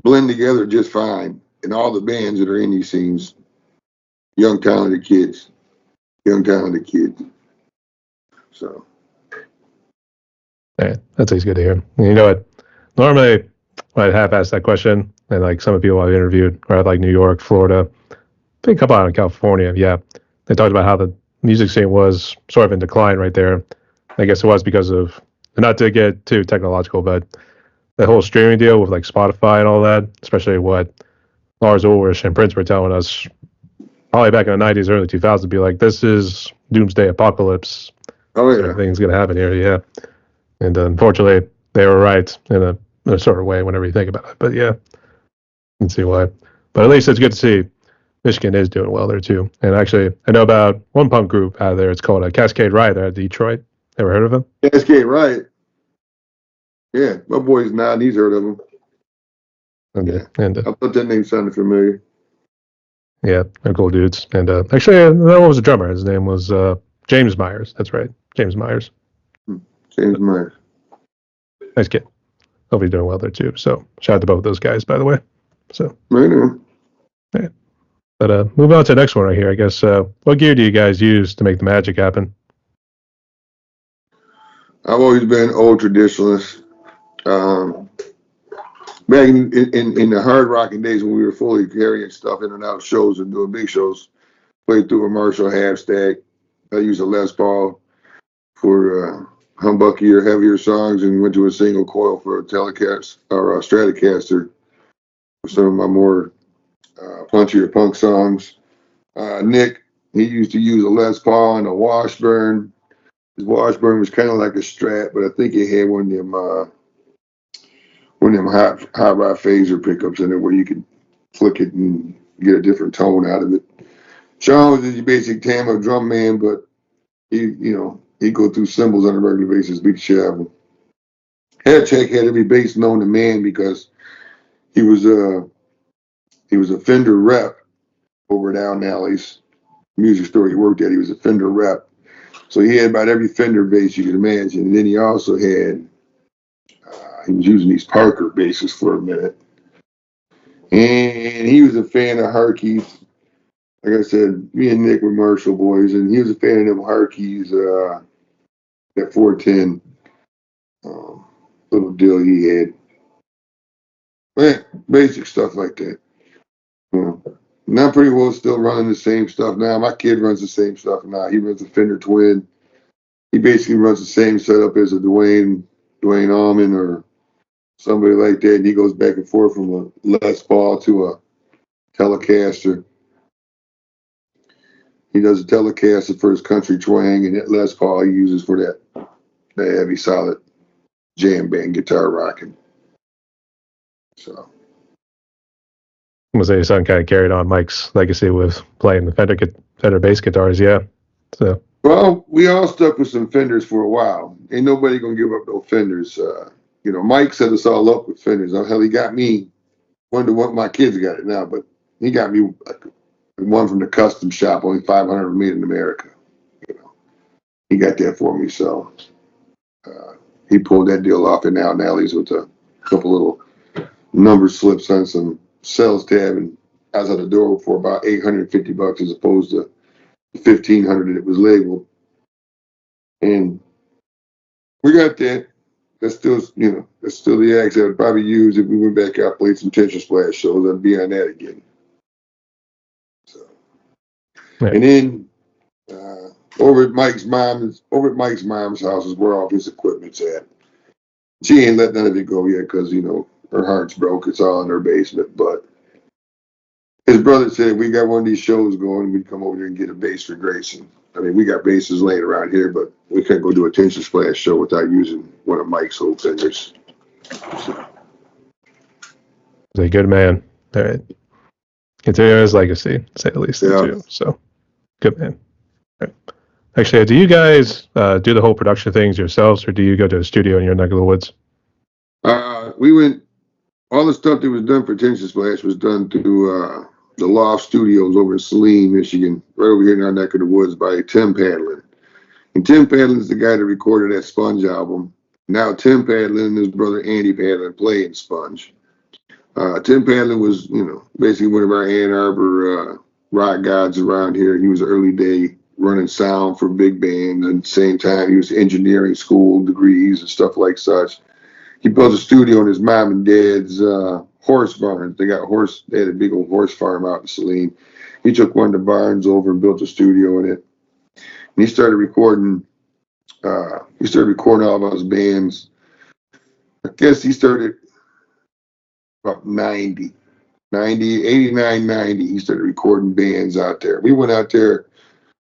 S2: blend together just fine. And all the bands that are in these scenes, young talented kids. So.
S1: Yeah, that's always good to hear. You know what? Normally, when I'd half asked that question, and like some of the people I've interviewed are at like New York, Florida, I think a couple out in California. Yeah, they talked about how the music scene was sort of in decline right there. I guess it was because of, not to get too technological, but the whole streaming deal with like Spotify and all that, especially what Lars Ulrich and Prince were telling us probably back in the 90s, early 2000s, be like, this is doomsday apocalypse.
S2: Oh, yeah.
S1: Everything's going to happen here, yeah. And unfortunately, they were right in a sort of way whenever you think about it. But yeah, you can see why. But at least it's good to see Michigan is doing well there too. And actually, I know about one punk group out of there. It's called Cascade Riot out of Detroit. Ever heard of them?
S2: Cascade Riot. Yeah, my boy's nodding. He's heard of them.
S1: Okay.
S2: Yeah.
S1: And
S2: I thought that name sounded familiar.
S1: yeah, they're cool dudes. And actually, that one was a drummer. His name was James Myers. That's right, James Myers.
S2: James Myers.
S1: Nice kid. Hope he's doing well there too. So shout out to both those guys, by the way. So
S2: right on.
S1: Yeah. But moving on to the next one right here, I guess. What gear do you guys use to make the magic happen?
S2: I've always been old traditionalist. Back in the hard rocking days when we were fully carrying stuff in and out of shows and doing big shows, played through a Marshall half stack. I used a Les Paul for humbuckier, heavier songs, and went to a single coil for a Telecast or a Stratocaster for some of my more punchier punk songs. Nick, he used to use a Les Paul and a Washburn. His Washburn was kind of like a Strat, but I think it had one of them hot rod phaser pickups in it where you could flick it and get a different tone out of it. Sean was your basic Tama drum man, but he'd go through cymbals on a regular basis, beat the shit out of him. Head Check had every bass known to man because he was a Fender rep over at Al Nally's music store he worked at. He was a Fender rep. So he had about every Fender bass you could imagine. And then he also had, he was using these Parker basses for a minute. And he was a fan of Harkeys. Like I said, me and Nick were Marshall boys, and he was a fan of them Harkeys, that 410 little deal he had. Basic stuff like that. And I'm pretty well still running the same stuff now. My kid runs the same stuff now. He runs a Fender Twin. He basically runs the same setup as a Dwayne Allman or somebody like that. And he goes back and forth from a Les Paul to a Telecaster. He does a Telecaster for his country twang, and that Les Paul he uses for that heavy, solid jam band guitar rocking. So.
S1: I was say your son kind of carried on Mike's legacy with playing the Fender bass guitars, yeah. So.
S2: Well, we all stuck with some Fenders for a while. Ain't nobody gonna give up no Fenders. Mike set us all up with Fenders. Hell, he got me. Wonder what my kids got it now, but he got me one from the custom shop, only 500 made in America. He got that for me, so he pulled that deal off in Al Nally's with a couple little number slips on some sales tab, and I was at the door for about $850 as opposed to $1,500 that it was labeled. And we got that. That's still the axe I would probably use if we went back out, played some Tension Splash shows. I'd be on that again. So, right. And then over at Mike's mom's house is where all his equipment's at. She ain't let none of it go yet because her heart's broke. It's all in her basement. But his brother said, we got one of these shows going, we'd come over there and get a bass for Grayson. I mean, we got basses laying around here, but we couldn't go do a Tension Splash show without using one of Mike's old Fenders. So.
S1: He's a good man. All right. Continue his legacy, to say the least.
S2: Yeah.
S1: Too. So, good man. Right. Actually, do you guys do the whole production things yourselves, or do you go to a studio in your neck of the woods?
S2: We went, all the stuff that was done for Tension Splash was done through the Loft Studios over in Saline, Michigan, right over here in our neck of the woods by Tim Padlin. And Tim Padlin's the guy that recorded that Sponge album. Now Tim Padlin and his brother Andy Padlin play in Sponge. Tim Padlin was, basically one of our Ann Arbor rock gods around here. He was an early day running sound for big bands. And at the same time, he was engineering school degrees and stuff like such. He built a studio in his mom and dad's horse barn. They had a big old horse farm out in Saline. He took one of the barns over and built a studio in it. And he started recording all of his bands. I guess he started about 89, 90. He started recording bands out there. We went out there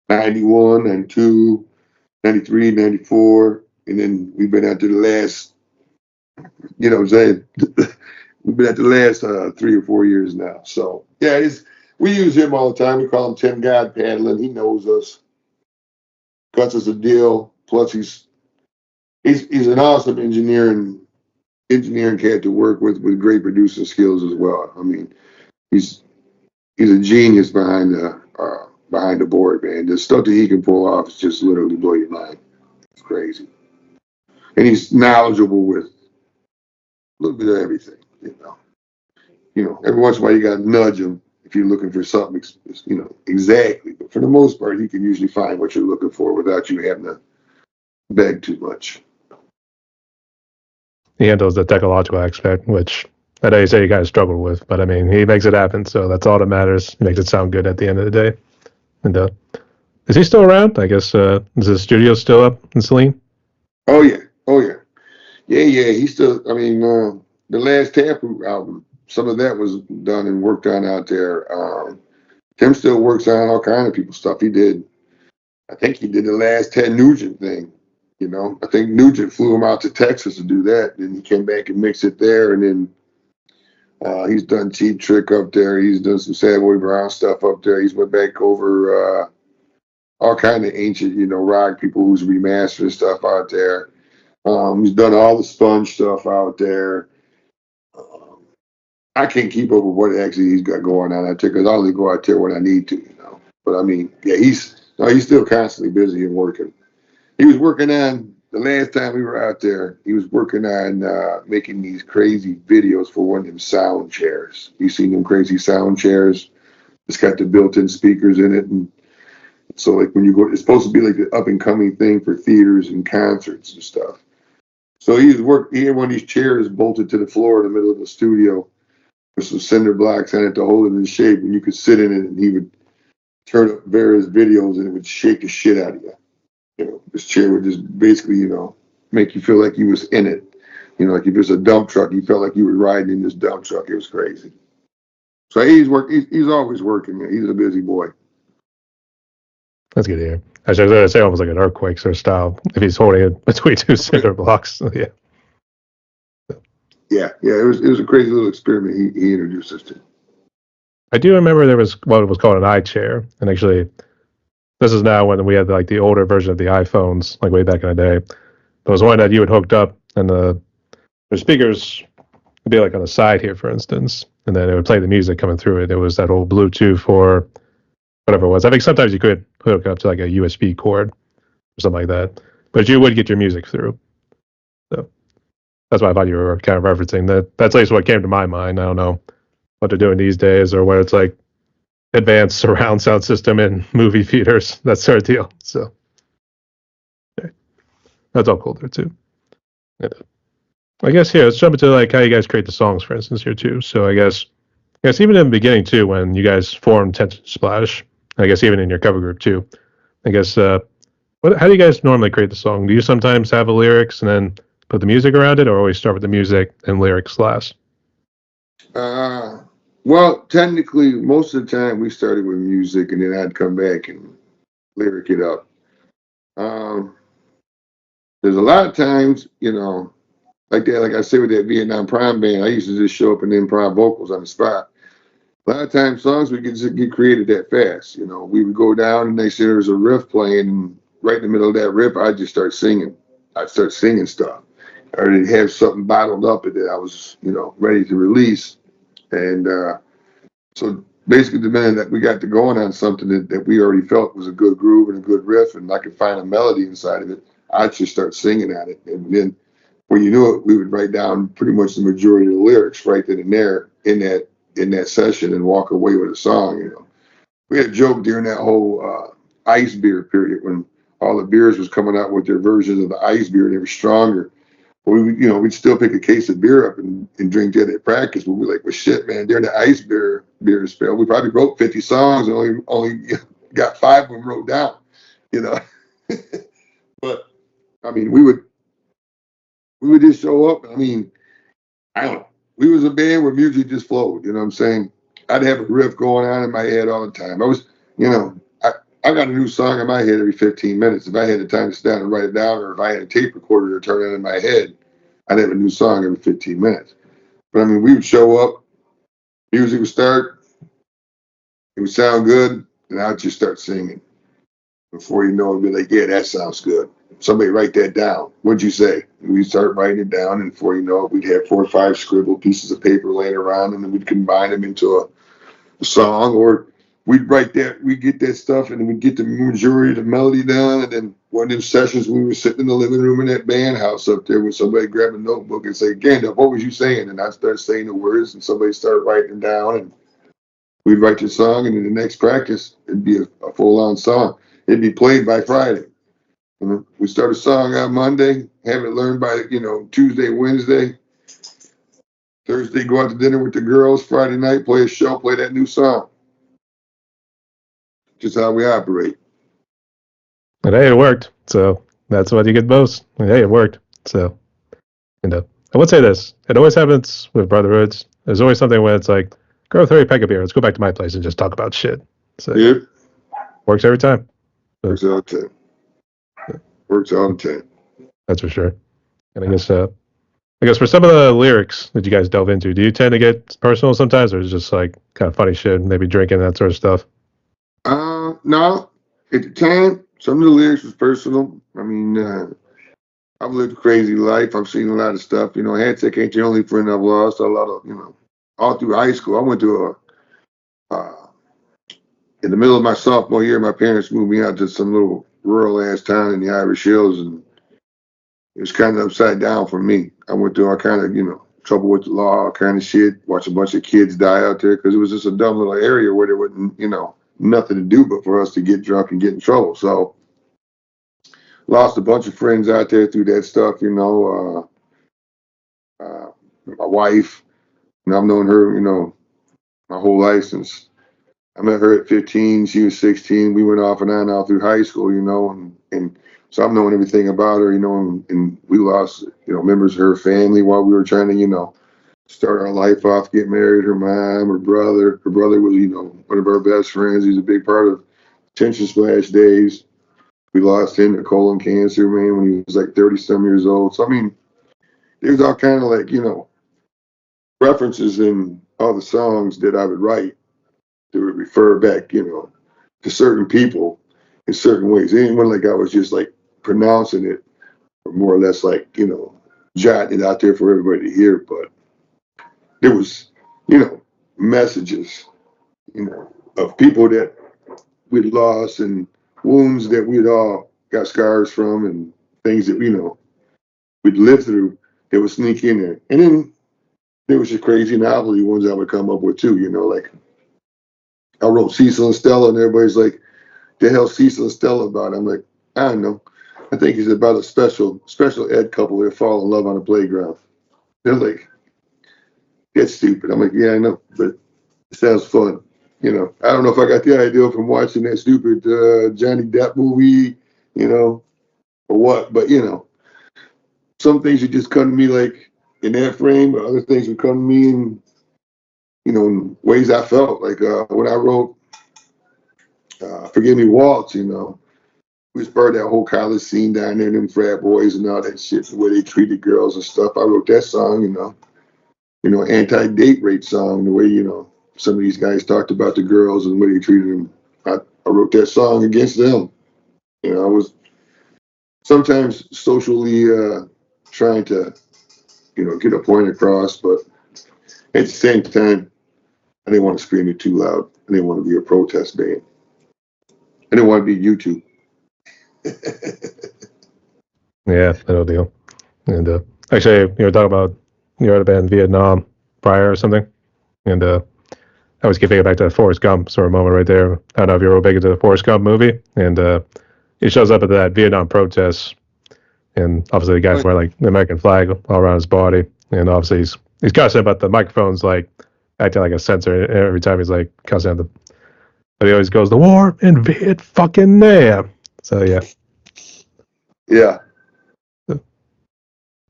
S2: 91, 92, 93, 94. And then we've been out there the last, we've been at the last 3 or 4 years now. So, yeah, we use him all the time. We call him Tim God Padlin. He knows us. Cuts us a deal. Plus, he's an awesome engineering cat to work with great producing skills as well. I mean, he's a genius behind the board, man. The stuff that he can pull off is just literally blow your mind. It's crazy, and he's knowledgeable with a little bit of everything. Every once in a while you got to nudge him if you're looking for something, exactly. But for the most part, he can usually find what you're looking for without you having to beg too much.
S1: He handles the technological aspect, which I know you say you guys struggle with, but I mean, he makes it happen, so that's all that matters. He makes it sound good at the end of the day. And is he still around? I guess is the studio still up in Saline?
S2: Oh yeah. Yeah. He's still. I mean, the last Taproot album, some of that was done and worked on out there. Tim still works on all kind of people's stuff. I think he did the last Ted Nugent thing. I think Nugent flew him out to Texas to do that. Then he came back and mixed it there. And then he's done Cheap Trick up there. He's done some Sad Boy Brown stuff up there. He's went back over all kind of ancient, rock people who's remastering stuff out there. He's done all the Sponge stuff out there. Um, I can't keep up with what actually he's got going on out there because I only go out there when I need to. But I mean, yeah, he's still constantly busy and working. He was working on the last time we were out there. He was working on making these crazy videos for one of them sound chairs. You seen them crazy sound chairs? It's got the built-in speakers in it, and so like when you go, it's supposed to be like the up-and-coming thing for theaters and concerts and stuff. So he had one of these chairs bolted to the floor in the middle of the studio with some cinder blocks on it to hold it in shape, and you could sit in it, and he would turn up various videos, and it would shake the shit out of you. This chair would just basically, make you feel like you was in it. Like if it was a dump truck, you felt like you were riding in this dump truck. It was crazy. So he's always working. Man. He's a busy boy.
S1: That's good to hear. Actually, I was going to say almost like an earthquake sort of style if he's holding it between two cinder blocks. Yeah.
S2: Yeah. It was a crazy little experiment he introduced us to.
S1: I do remember there was what was called an iChair, and actually, this is now when we had like the older version of the iPhones, like way back in the day. There was one that you had hooked up, and the speakers would be like on the side here, for instance, and then it would play the music coming through it. It was that whole Bluetooth or whatever it was. I think sometimes you could hook up to like a USB cord or something like that, but you would get your music through. So that's why I thought you were kind of referencing that. That's at least what came to my mind. I don't know what they're doing these days or where it's like advanced surround sound system in movie theaters, that sort of deal. So okay. That's all cool there too. Yeah. I guess here, let's jump into like how you guys create the songs, for instance, here too. So I guess even in the beginning too, when you guys formed Tension Splash, I guess even in your cover group too. I guess how do you guys normally create the song? Do you sometimes have the lyrics and then put the music around it, or always start with the music and lyrics last?
S2: Well, technically, most of the time we started with music, and then I'd come back and lyric it up. There's a lot of times, like that, like I said with that Vietnam Prime band, I used to just show up and improv vocals on the spot. A lot of times songs we could just get created that fast. We would go down and they said there was a riff playing, and right in the middle of that riff, I'd just start singing. I'd start singing stuff. Or they'd have something bottled up that I was, ready to release. And so basically the minute that we got to going on something that we already felt was a good groove and a good riff, and I could find a melody inside of it, I'd just start singing at it. And then when you knew it, we would write down pretty much the majority of the lyrics right then and there in that session and walk away with a song. We had a joke during that whole ice beer period when all the beers was coming out with their versions of the ice beer. They were stronger. We'd still pick a case of beer up and drink that at practice. We'd be like, well, shit, man, during the ice beer spell, we probably wrote 50 songs and only got 5 of them wrote down, But, I mean, we would just show up. I mean, I don't know. We was a band where music just flowed, you know what I'm saying? I'd have a riff going on in my head all the time. I was, I got a new song in my head every 15 minutes. If I had the time to sit down and write it down, or if I had a tape recorder to turn it in my head, I'd have a new song every 15 minutes. But I mean, we would show up, music would start, it would sound good, and I'd just start singing. Before you know it, it'd be like, yeah, that sounds good. Somebody write that down. What'd you say? And we'd start writing it down, and before you know it, we'd have 4 or 5 scribbled pieces of paper laying around, and then we'd combine them into a song, or we'd get that stuff, and then we'd get the majority of the melody down, and then one of them sessions we were sitting in the living room in that band house up there with somebody grab a notebook and say, Gandalf, what was you saying? And I'd start saying the words, and somebody started writing them down, and we'd write the song, and in the next practice, it'd be a full-on song. It'd be played by Friday. We start a song on Monday, have it learned by, Tuesday, Wednesday. Thursday, go out to dinner with the girls. Friday night, play a show, play that new song. Just how we operate.
S1: And hey, it worked. So that's what you get most. And hey, it worked. So, I would say this. It always happens with brotherhoods. There's always something where it's like, girl, 30 pack of beer. Let's go back to my place and just talk about shit. So,
S2: yep.
S1: Works every time.
S2: Works all the time. Works all the time.
S1: That's for sure. And I guess for some of the lyrics that you guys delve into, do you tend to get personal sometimes, or is it just like kind of funny shit, maybe drinking, that sort of stuff?
S2: No. at the time, some of the lyrics was personal. I mean, I've lived a crazy life. I've seen a lot of stuff. Handshake ain't the only friend I've lost. A lot of, all through high school. I went to in the middle of my sophomore year, my parents moved me out to some little rural ass town in the Irish Hills, and it was kind of upside down for me. I went through all kind of, trouble with the law, all kind of shit, watch a bunch of kids die out there because it was just a dumb little area where there wasn't, nothing to do but for us to get drunk and get in trouble. So lost a bunch of friends out there through that stuff, my wife, and I've known her, my whole life since I met her at 15. She was 16. We went off and on all through high school, and so I've known everything about her, and we lost, members of her family while we were trying to, start our life off, get married. Her mom, her brother was, one of our best friends. He's a big part of Tension Splash days. We lost him to colon cancer, man, when he was like 30 some years old. So, I mean, there's all kind of like, references in all the songs that I would write that would refer back, to certain people in certain ways. It ain't like I was just like pronouncing it or more or less like, jotting it out there for everybody to hear. But there was, messages, of people that we'd lost and wounds that we'd all got scars from and things that, we'd lived through that would sneak in there. And then there was your crazy novelty ones I would come up with too, like I wrote Cecil and Stella, and everybody's like, the hell Cecil and Stella about? I'm like, I don't know. I think it's about a special ed couple that fall in love on a playground. They're like, that's stupid. I'm like, yeah, I know, but it sounds fun. I don't know if I got the idea from watching that stupid Johnny Depp movie, or what, but some things would just come to me like in that frame, but other things would come to me in, in ways I felt. Like when I wrote Forgive Me Waltz, we spurred that whole college scene down there, them frat boys and all that shit, the way they treated girls and stuff. I wrote that song, anti-date rape song, the way, some of these guys talked about the girls and the way they treated them. I wrote that song against them. I was sometimes socially trying to, get a point across, but at the same time, I didn't want to scream it too loud. I didn't want to be a protest band. I didn't want to be YouTube.
S1: Yeah, no deal. And actually, you were talking about you were at a band in Vietnam prior or something, and I always keep thinking back to the Forrest Gump sort of moment right there. I don't know if you were big into the Forrest Gump movie, and he shows up at that Vietnam protest, and obviously the guy's wearing like the American flag all around his body, and obviously he's cussing about the microphone's like acting like a censor every time he's like cussing at the, but he always goes the war in Viet fucking Nam. So yeah,
S2: Yeah.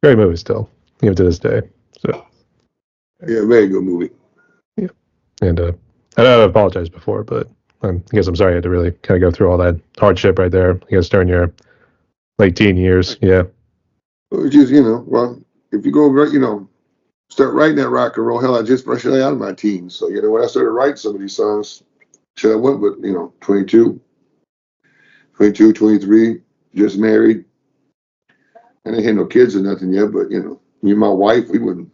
S1: great movie still, even to this day. So
S2: Yeah, very good movie.
S1: yeah, and I know I've apologized before, but I guess I'm sorry I had to really kind of go through all that hardship right there. I guess during your late teen years, yeah.
S2: It was just, well, if you go, start writing that rock and roll, hell, I just brushed it out of my teens. So, when I started writing some of these songs, shit, I went with, 22, 23, just married. I didn't have no kids or nothing yet, but, me and my wife, we weren't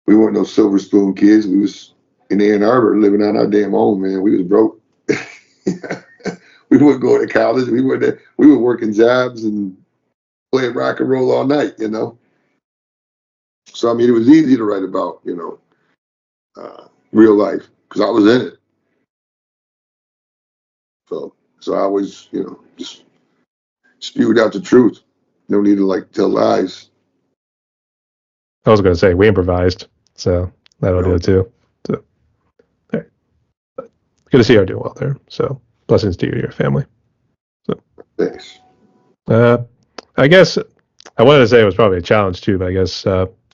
S2: no silver spoon kids. We was in Ann Arbor living on our damn own, man. We was broke. We wouldn't go to college. We were working jobs and playing rock and roll all night, So, I mean, it was easy to write about, real life because I was in it. So I was, just spewed out the truth. No need to like tell lies.
S1: I was going to say we improvised, so that'll do it too. So, all right. But good to see you doing well there. So blessings to you and your family. So
S2: Thanks.
S1: I guess I wanted to say it was probably a challenge too, but I guess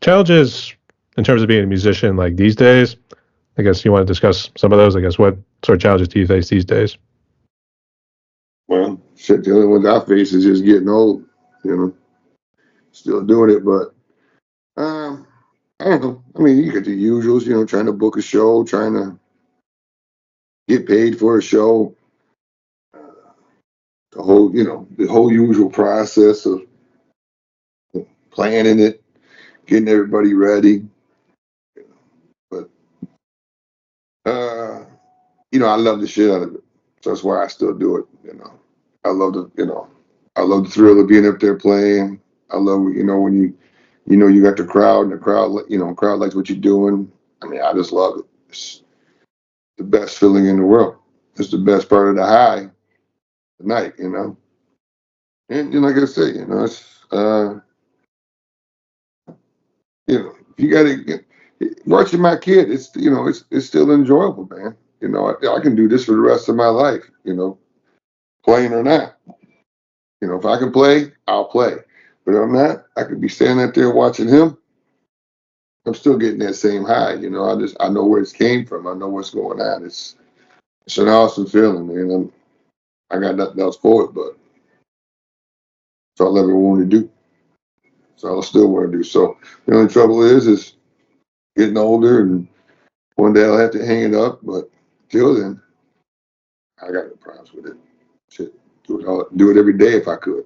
S1: challenges in terms of being a musician like these days. I guess you want to discuss some of those. I guess what sort of challenges do you face these days?
S2: Well, shit, the only ones I face is just getting old, still doing it, but I don't know. I mean, you get the usuals, trying to book a show, trying to get paid for a show, the whole usual process of planning it, getting everybody ready. But uh, I love the shit out of it. So that's why I still do it. I love I love the thrill of being up there playing. I love, when you got the crowd and the crowd, crowd likes what you're doing. I mean, I just love it. It's the best feeling in the world. It's the best part of the high, the night. And like I say, it's, you got to watching my kid. It's still enjoyable, man. I can do this for the rest of my life. Playing or not. If I can play, I'll play. But if I'm not, I could be standing out there watching him. I'm still getting that same high. I know where it came from. I know what's going on. It's an awesome feeling, man. I got nothing else for it, but it's all I ever wanted to do. It's all I still want to do. So the only trouble is getting older, and one day I'll have to hang it up. But till then, I got no problems with it. Shit, do it every day if I could.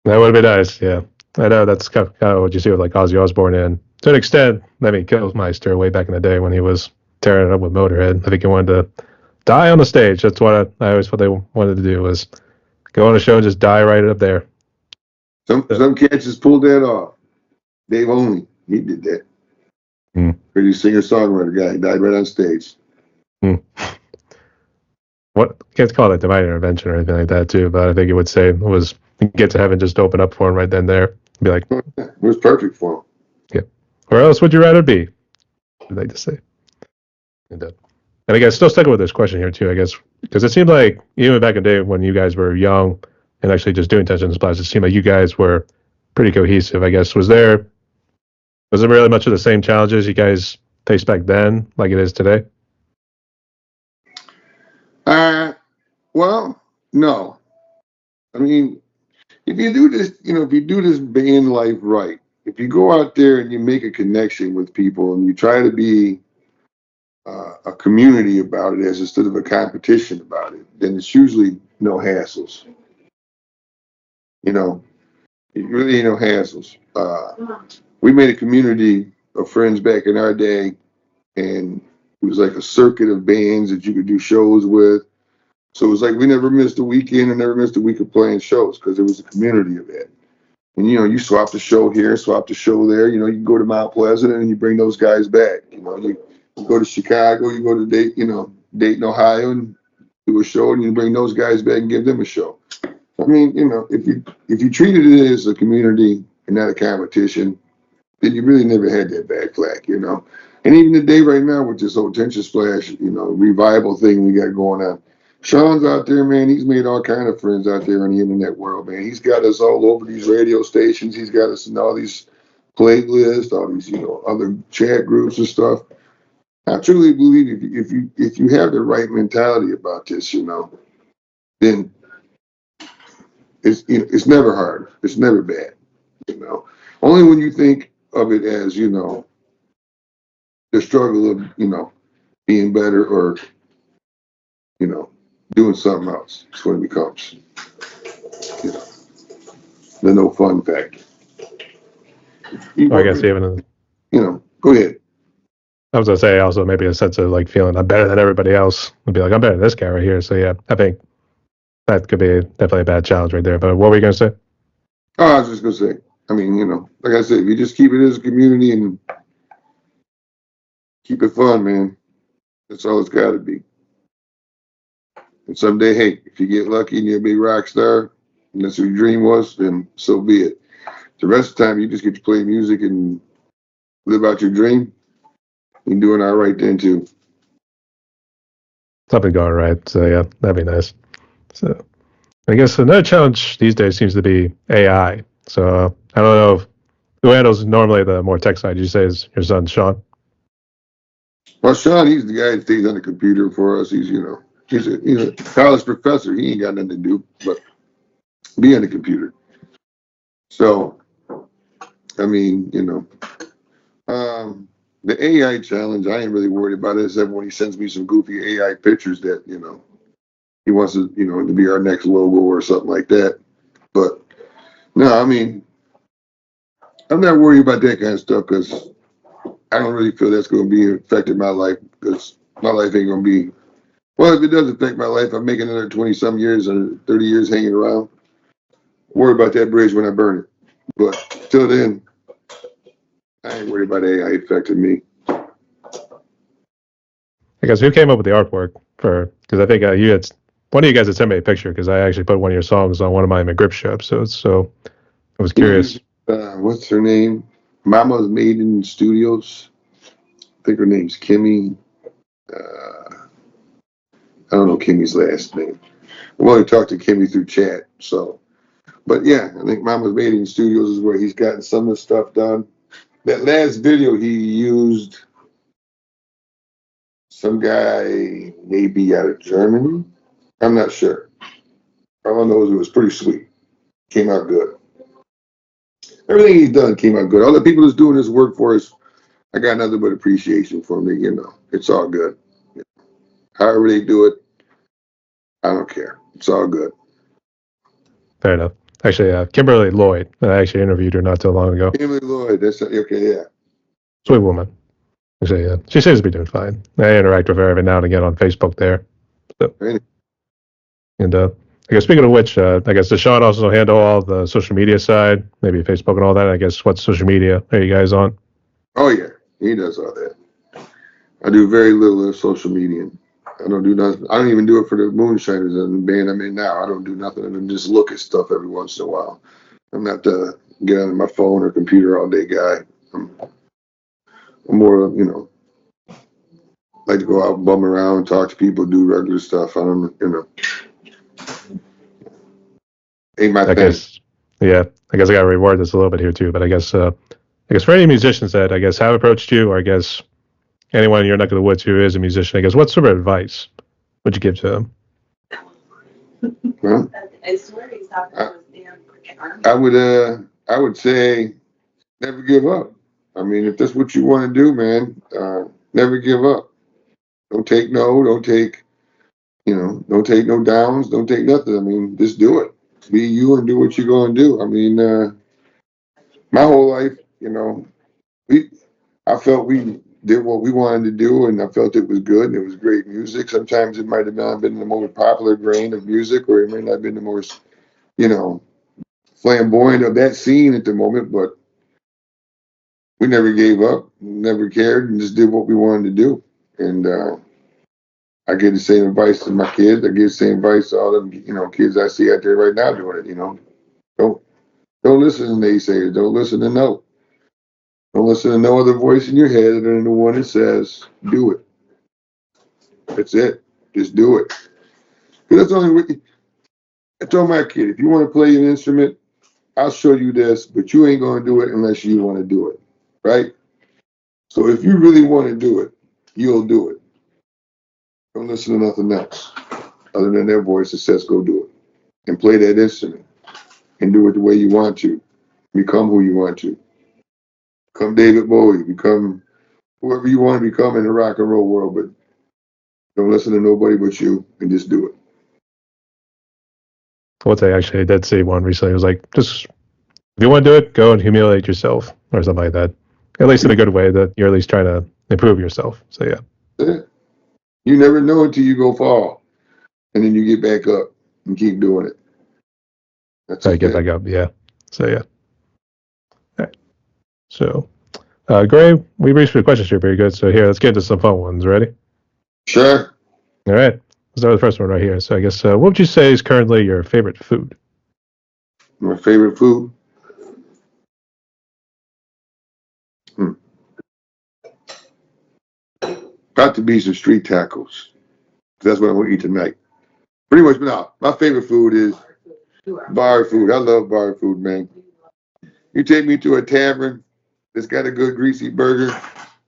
S1: That would be nice. Yeah, I know that's kind of what you see with like Ozzy Osbourne, and to an extent, I mean, Killmeister way back in the day when he was tearing it up with Motorhead. I think he wanted to die on the stage. That's what I always thought they wanted to do was go on a show and just die right up there.
S2: Some cats just pulled that off. Dave Only, he did that. Pretty singer-songwriter guy. He died right on stage.
S1: What can't call it divine intervention or anything like that too, but I think it would say it was get to heaven just open up for him right then there. Be like,
S2: it was perfect for him.
S1: Yeah. Where else would you rather be? I'd like to say. And I guess still sticking with this question here too, I guess, because it seemed like even back in the day when you guys were young and actually just doing tension splash, it seemed like you guys were pretty cohesive. I guess was there really much of the same challenges you guys faced back then like it is today?
S2: Well, no. I mean, if you do this, if you do this band life right, if you go out there and you make a connection with people and you try to be a community about it as instead of a competition about it, then it's usually no hassles. It really ain't no hassles. We made a community of friends back in our day, and it was like a circuit of bands that you could do shows with. So it was like we never missed a weekend and never missed a week of playing shows because there was a community of that. And you swap the show here, swap the show there. You go to Mount Pleasant and you bring those guys back. You go to Chicago, you go to Dayton, Ohio, and do a show, and you bring those guys back and give them a show. I mean, if you treated it as a community and not a competition, then you really never had that bad flack. And even today, right now, with this whole Tension Splash, revival thing we got going on, Sean's out there, man. He's made all kind of friends out there in the internet world, man. He's got us all over these radio stations. He's got us in all these playlists, all these, other chat groups and stuff. I truly believe if you have the right mentality about this, then it's never hard. It's never bad. Only when you think of it as, the struggle of, being better or, doing something else. It's when it becomes, you know, the no fun factor.
S1: I guess even
S2: Go ahead.
S1: I was gonna say also maybe a sense of like feeling I'm better than everybody else. Would be like I'm better than this guy right here. So yeah, I think that could be definitely a bad challenge right there. But what were you gonna say?
S2: Oh, I was just gonna say. I mean, like I said, if you just keep it as a community and keep it fun, man, that's all it's got to be. And someday, hey, if you get lucky and you're a big rock star, and that's what your dream was, then so be it. The rest of the time, you just get to play music and live out your dream. You're doing all right then too.
S1: Something going right. So yeah, that'd be nice. So I guess another challenge these days seems to be AI. So I don't know if who handles normally the more tech side. You say is your son Sean?
S2: Well, Sean, he's the guy that stays on the computer for us. He's a college professor. He ain't got nothing to do but be on the computer. So, I mean, the AI challenge, I ain't really worried about it except when he sends me some goofy AI pictures that, he wants to, to be our next logo or something like that. But no, I mean, I'm not worried about that kind of stuff because I don't really feel that's going to be affecting my life because my life ain't going to be. Well, if it does affect my life, I'm making another 20 some years or 30 years hanging around. Worry about that bridge when I burn it. But till then, I ain't worried about AI affecting me.
S1: I guess who came up with the artwork for? Because I think you had one of you guys had sent me a picture because I actually put one of your songs on one of my McGrip episodes. So I was curious.
S2: What's her name? Mama's Made in Studios. I think her name's Kimmy. I don't know Kimmy's last name. I've only talked to Kimmy through chat. So, but yeah, I think Mama's Made in Studios is where he's gotten some of the stuff done. That last video he used some guy maybe out of Germany. I'm not sure. All I know is it was pretty sweet. Came out good. Everything he's done came out good. All the people that's doing this work for us, I got nothing but appreciation for them. It's all good. However they do it, I don't care. It's all good.
S1: Fair enough. Actually, Kimberly Lloyd, I actually interviewed her not too long ago.
S2: Kimberly Lloyd, that's okay, yeah.
S1: Sweet woman. Actually, yeah, she seems to be doing fine. I interact with her every now and again on Facebook there. So, and I guess speaking of which, I guess does Sean also handle all the social media side, maybe Facebook and all that? I guess what social media are you guys on?
S2: Oh yeah, he does all that. I do very little of social media. I don't do nothing. I don't even do it for the Moonshiners and the band I'm in now. I don't do nothing other than just look at stuff every once in a while. I'm not the get on my phone or computer all day guy. I'm more, like to go out, bum around, talk to people, do regular stuff. I don't, ain't my
S1: I
S2: thing.
S1: guess, yeah, I guess I got to reward this a little bit here too. But I guess for any musicians that I guess have approached you, or I guess anyone in your neck of the woods who is a musician, I guess what sort of advice would you give to them?
S2: Well, I would say never give up. I mean, if that's what you want to do, man, never give up. Don't take no, don't take no downs, don't take nothing. I mean, just do it. Be you and do what you're going to do. I mean, my whole life, I felt we did what we wanted to do, and I felt it was good, and it was great music. Sometimes it might have not been the most popular grain of music, or it may not have been the most, flamboyant of that scene at the moment, but we never gave up, never cared, and just did what we wanted to do. And I give the same advice to my kids. I give the same advice to all them, kids I see out there right now doing it. Don't listen to naysayers. Don't listen to no. Don't listen to no other voice in your head other than the one that says, "Do it." That's it. Just do it. Because that's the only way. I told my kid, if you want to play an instrument, I'll show you this, but you ain't going to do it unless you want to do it, right? So if you really want to do it, you'll do it. Don't listen to nothing else other than their voice that says go do it. And play that instrument and do it the way you want to. Become who you want to. Become David Bowie. Become whoever you want to become in the rock and roll world, but don't listen to nobody but you and just do it.
S1: What I actually did see one recently. It was like, just if you want to do it, go and humiliate yourself or something like that. At least in a good way that you're at least trying to improve yourself. So yeah.
S2: That's it. You never know until you go fall. And then you get back up and keep doing it. That's
S1: Try to
S2: it.
S1: get back up. Yeah. So yeah. All right. So Gray, we reached for the questions here very good. So here, let's get into some fun ones. Ready?
S2: Sure.
S1: All right. Let's start with the first one right here. So I guess what would you say is currently your favorite food?
S2: My favorite food? Got to be some street tacos. That's what I'm going to eat tonight. Pretty much, no. My favorite food is bar food. I love bar food, man. You take me to a tavern that's got a good greasy burger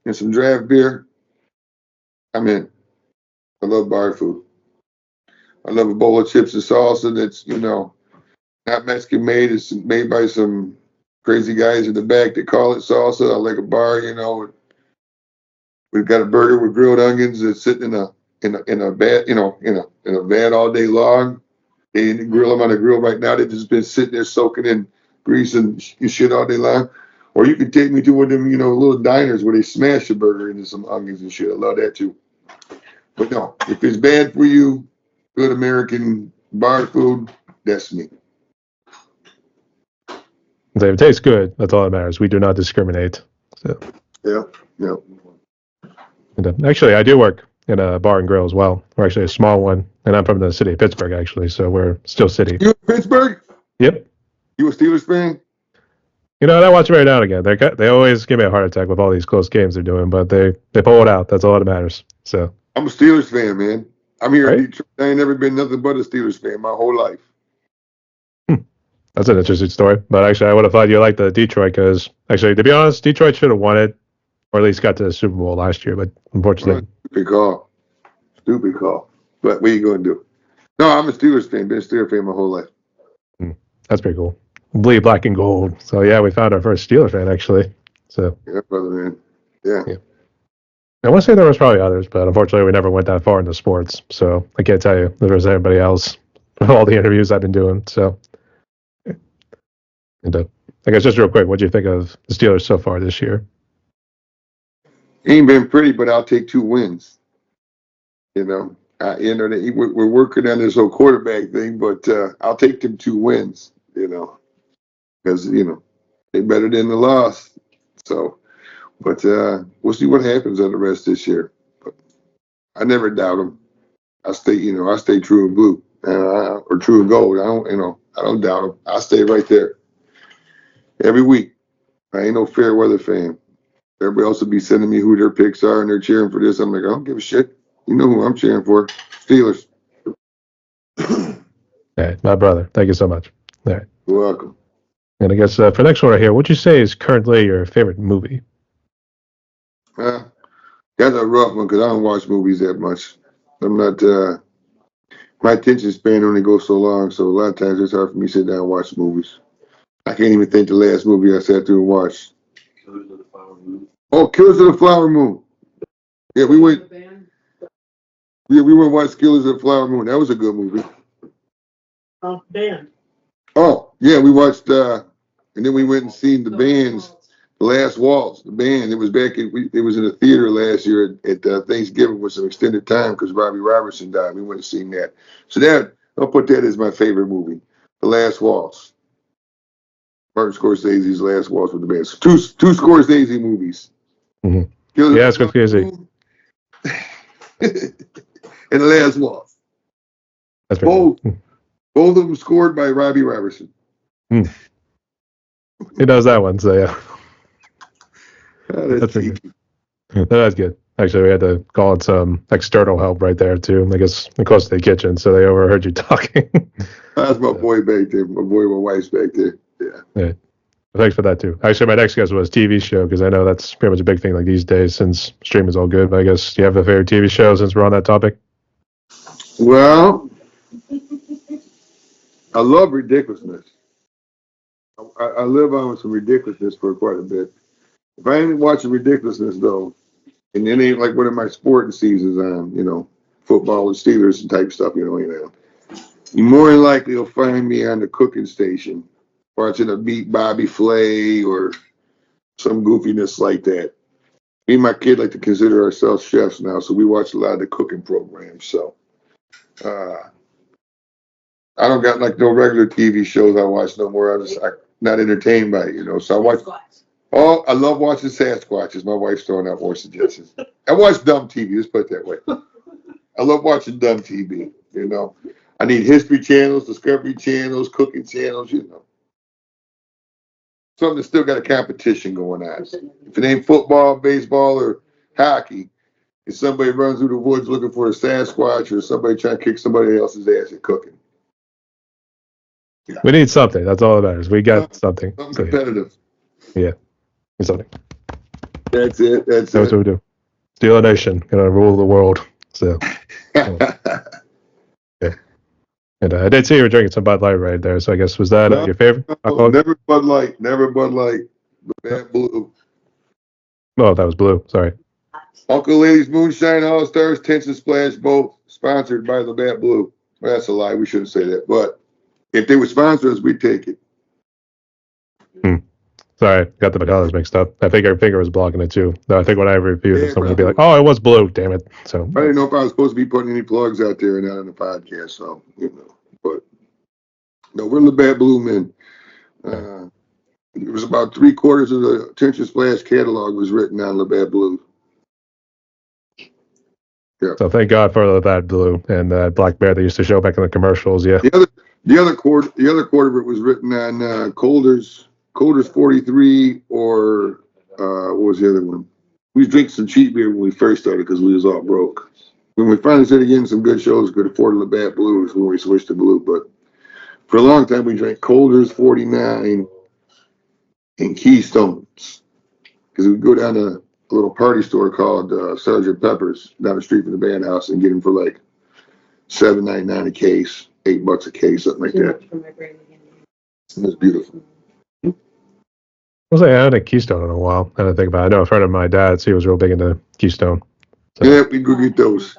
S2: and some draft beer, I'm in. I love bar food. I love a bowl of chips and salsa that's, not Mexican made. It's made by some crazy guys in the back that call it salsa. I like a bar, we've got a burger with grilled onions that's sitting in a in a bed, in a van all day long. They didn't grill them on a grill right now. They've just been sitting there soaking in grease and shit all day long. Or you could take me to one of them, little diners where they smash a burger into some onions and shit. I love that too. But no, if it's bad for you, good American bar food, that's me.
S1: If it tastes good, that's all that matters. We do not discriminate. So.
S2: Yeah.
S1: And, actually, I do work in a bar and grill as well. We're actually a small one, and I'm from the city of Pittsburgh, actually, so we're still city.
S2: You in Pittsburgh?
S1: Yep.
S2: You a Steelers fan?
S1: And I watch it right now and again. They always give me a heart attack with all these close games they're doing, but they pull it out. That's all that matters. So
S2: I'm a Steelers fan, man. I'm here
S1: right?
S2: in Detroit. I ain't never been nothing but a Steelers fan my whole life.
S1: That's an interesting story. But actually, I would have thought you liked the Detroit because, actually, to be honest, Detroit should have won it, or at least got to the Super Bowl last year. But unfortunately,
S2: Stupid call. But what are you going to do? No, I'm a Steelers fan. Been a Steelers fan my whole life.
S1: that's pretty cool. Bleed black and gold. So yeah, we found our first Steelers fan actually. So
S2: Yeah, brother, man. Yeah.
S1: I want to say there was probably others, but unfortunately, we never went that far into sports. So I can't tell you if there's anybody else with all the interviews I've been doing. So. And I guess just real quick, what do you think of the Steelers so far this year?
S2: Ain't been pretty, but I'll take 2 wins. We're working on this whole quarterback thing, but I'll take them 2 wins. Because they better than the loss. So, but we'll see what happens on the rest this year. But I never doubt them. I stay true and blue, or true and gold. I don't doubt them. I stay right there every week. I ain't no fair weather fan. Everybody else will be sending me who their picks are and they're cheering for this. I'm like, I don't give a shit. You know who I'm cheering for? Steelers.
S1: Hey, my brother. Thank you so much. All right.
S2: You're welcome.
S1: And I guess for the next one right here, what'd you say is currently your favorite movie?
S2: That's a rough one because I don't watch movies that much. I'm not. My attention span only goes so long, so a lot of times it's hard for me to sit down and watch movies. I can't even think the last movie I sat through and watched.
S3: Killers of the Flower Moon.
S2: Oh, Killers of the Flower Moon. Yeah, we went. Yeah, we went and watched Killers of the Flower Moon. That was a good movie.
S3: Band.
S2: Oh, yeah, we watched, and then we went and seen the band's The Last Waltz. The band. It was it was in a theater last year at Thanksgiving with some extended time because Robbie Robertson died. We went and seen that. So I'll put that as my favorite movie, The Last Waltz. Martin Scorsese's Last Waltz with the band. So two Scorsese movies.
S1: Mm-hmm.
S2: Yeah,
S1: it's Scorsese.
S2: And The Last Waltz.
S1: That's pretty cool.
S2: Both of them scored by Robbie Robertson.
S1: He does that one, so yeah.
S2: That's
S1: pretty good. That's good. Actually, we had to call in some external help right there, too. I guess close to the kitchen, so they overheard you talking.
S2: That's my boy back there. My wife's back there. Yeah.
S1: Thanks for that, too. Actually, my next guess was TV show, because I know that's pretty much a big thing like these days since streaming is all good. But I guess, do you have a favorite TV show since we're on that topic?
S2: Well, I love ridiculousness. I live on some ridiculousness for quite a bit. If I ain't watching ridiculousness, though, and it ain't like one of my sporting seasons on, football and Steelers and type stuff, you more than likely will find me on the cooking station watching a Beat Bobby Flay or some goofiness like that. Me and my kid like to consider ourselves chefs now, so we watch a lot of the cooking programs. So I don't got like no regular TV shows I watch no more. I'm not entertained by it, So I watch. Oh, I love watching Sasquatches. My wife's throwing out more suggestions. I watch dumb TV. Let's put it that way. I love watching dumb TV. I need history channels, discovery channels, cooking channels. Something that's still got a competition going on. If it ain't football, baseball, or hockey, if somebody runs through the woods looking for a Sasquatch or somebody trying to kick somebody else's ass at cooking.
S1: We need something. That's all that matters. We got something.
S2: Something competitive.
S1: Yeah. Something.
S2: That's it.
S1: That's what we do. Steeler Nation, gonna rule the world. So, yeah. And I did see you were drinking some Bud Light right there. So I guess was that your favorite?
S2: No, never Bud Light. Never Bud Light. Bad Blue.
S1: Oh, that was blue. Sorry.
S2: Uncle Lady's Moonshine All Stars, Tension Splash, both sponsored by Labatt Blue. Well, that's a lie. We shouldn't say that. But if they would sponsor us, we'd take it.
S1: Sorry, got the colors mixed up. I think our finger was blocking it too. Though I think when I reviewed it,
S2: Yeah,
S1: someone would be like,
S2: probably.
S1: "Oh, it was blue. Damn it!" So
S2: I didn't know if I was supposed to be putting any plugs out there or not on the podcast. So, but no, we're Labatt Blue men. It was about 3/4 of the Tension Splash catalog was written on Labatt Blue. Yeah.
S1: So thank God for that blue and that black bear they used to show back in the commercials. Yeah.
S2: The other quarter of it was written on Calder's 43 or what was the other one? We was drinking some cheap beer when we first started because we was all broke. When we finally started getting some good shows, could afford Labatt Blue is when we switched to blue. But for a long time, we drank Calder's 49 and Keystones because we'd go down to a little party store called Sergeant Pepper's down the street from the band house and get them for like $7.99 a case, $8 a case, something like that. It was beautiful.
S1: I was like, I had a Keystone in a while. I didn't think about it. I know a friend of my dad's, he was real big into Keystone. So.
S2: Yeah, we'd go get those.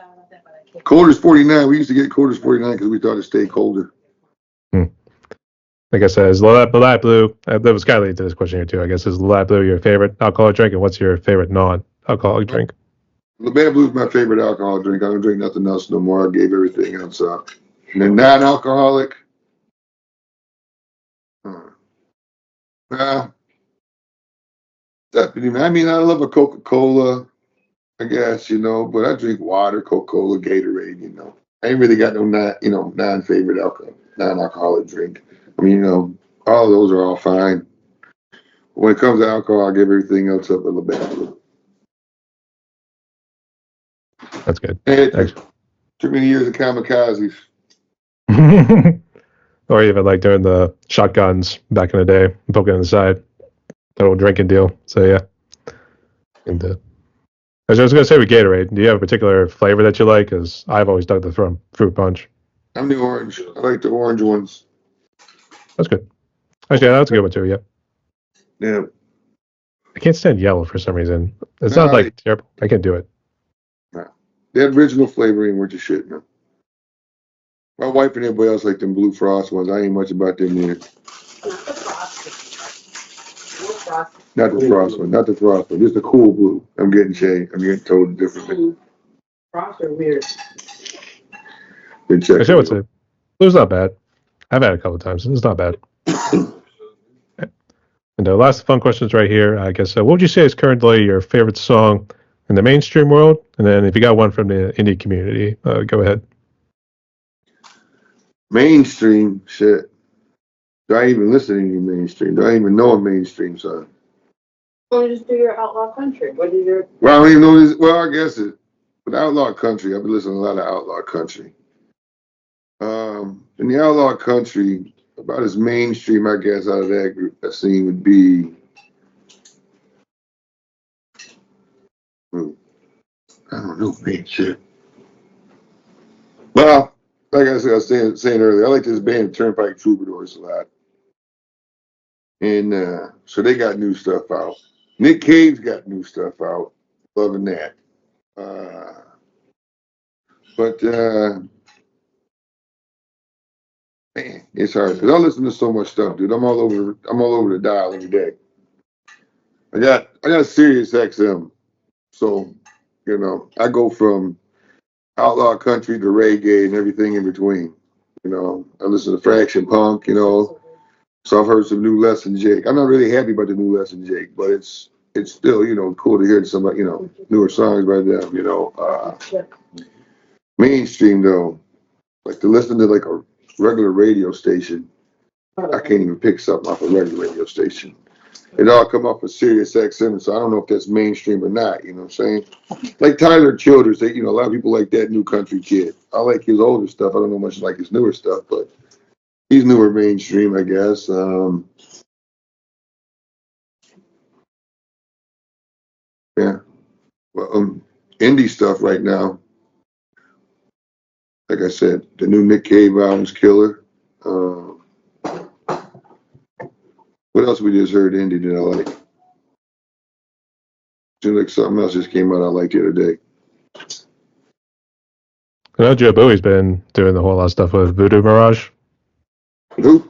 S2: Calder's 49. We used to get Calder's 49 because we thought it stayed colder.
S1: Like I said, is Labatt Blue, that was kind of leading to this question here too, I guess. Is Labatt Blue your favorite alcoholic drink, and what's your favorite non-alcoholic drink?
S2: Labatt Blue is my favorite alcohol drink. I don't drink nothing else no more. I gave everything else up. And then non-alcoholic, definitely. I mean, I love a Coca-Cola, I guess, but I drink water, Coca-Cola, Gatorade, I ain't really got no non-favorite non-alcoholic drink. I mean, all those are all fine. When it comes to alcohol, I give everything else up at Labatt Blue.
S1: That's good.
S2: It took many years of kamikazes.
S1: Or even like during the shotguns back in the day, poking on the side, that old drinking deal. So yeah. And I was gonna say with Gatorade, do you have a particular flavor that you like? Because I've always dug the fruit punch.
S2: I'm the orange. I like the orange ones.
S1: That's good. Actually, that's a good one too. Yeah.
S2: Yeah.
S1: I can't stand yellow for some reason. It's not like terrible. I can't do it.
S2: No. The original flavoring were just shit, man. My wife and everybody else like them blue frost ones. I ain't much about them yet. Not the frost one. Just the cool blue. I'm getting told differently.
S4: Frost are weird.
S2: Then check.
S1: I say what's it. Blue's not bad. I've had it a couple of times. It's not bad. And the last fun questions right here. I guess. What would you say is currently your favorite song in the mainstream world? And then if you got one from the indie community, go ahead.
S2: Mainstream shit. Do I even listen to any mainstream? Do I even know a mainstream song?
S4: Well, just do your outlaw country. What is your?
S2: Well, I don't even know this. Well, I guess it. With outlaw country, I've been listening to a lot of outlaw country. In the outlaw country, about as mainstream, I guess, out of that group, that scene would be. I don't know, man, shit. Well, like I was saying earlier, I like this band, Turnpike Troubadours, a lot. And so they got new stuff out. Nick Cave's got new stuff out. Loving that. But man, it's hard because I listen to so much stuff, dude. I'm all over the dial every day. I got Sirius XM, so I go from outlaw country to reggae and everything in between. I listen to Fraction Punk. So I've heard some new Lesson Jake. I'm not really happy about the new Lesson Jake, but it's still cool to hear some newer songs by them. Mainstream though, like to listen to like a regular radio station, I can't even pick something off a regular radio station. It all come off of Sirius XM, so I don't know if that's mainstream or not. You know what I'm saying? Like Tyler Childers, a lot of people like that new country kid. I like his older stuff. I don't know much like his newer stuff, but he's newer mainstream, I guess. Yeah. Well, indie stuff right now. Like I said, the new Nick Cave album's killer. What else we just heard indie that I like? Seems like something else just came out I liked the other day.
S1: I know Joe Bowie's been doing the whole lot of stuff with Voodoo Mirage.
S2: Who?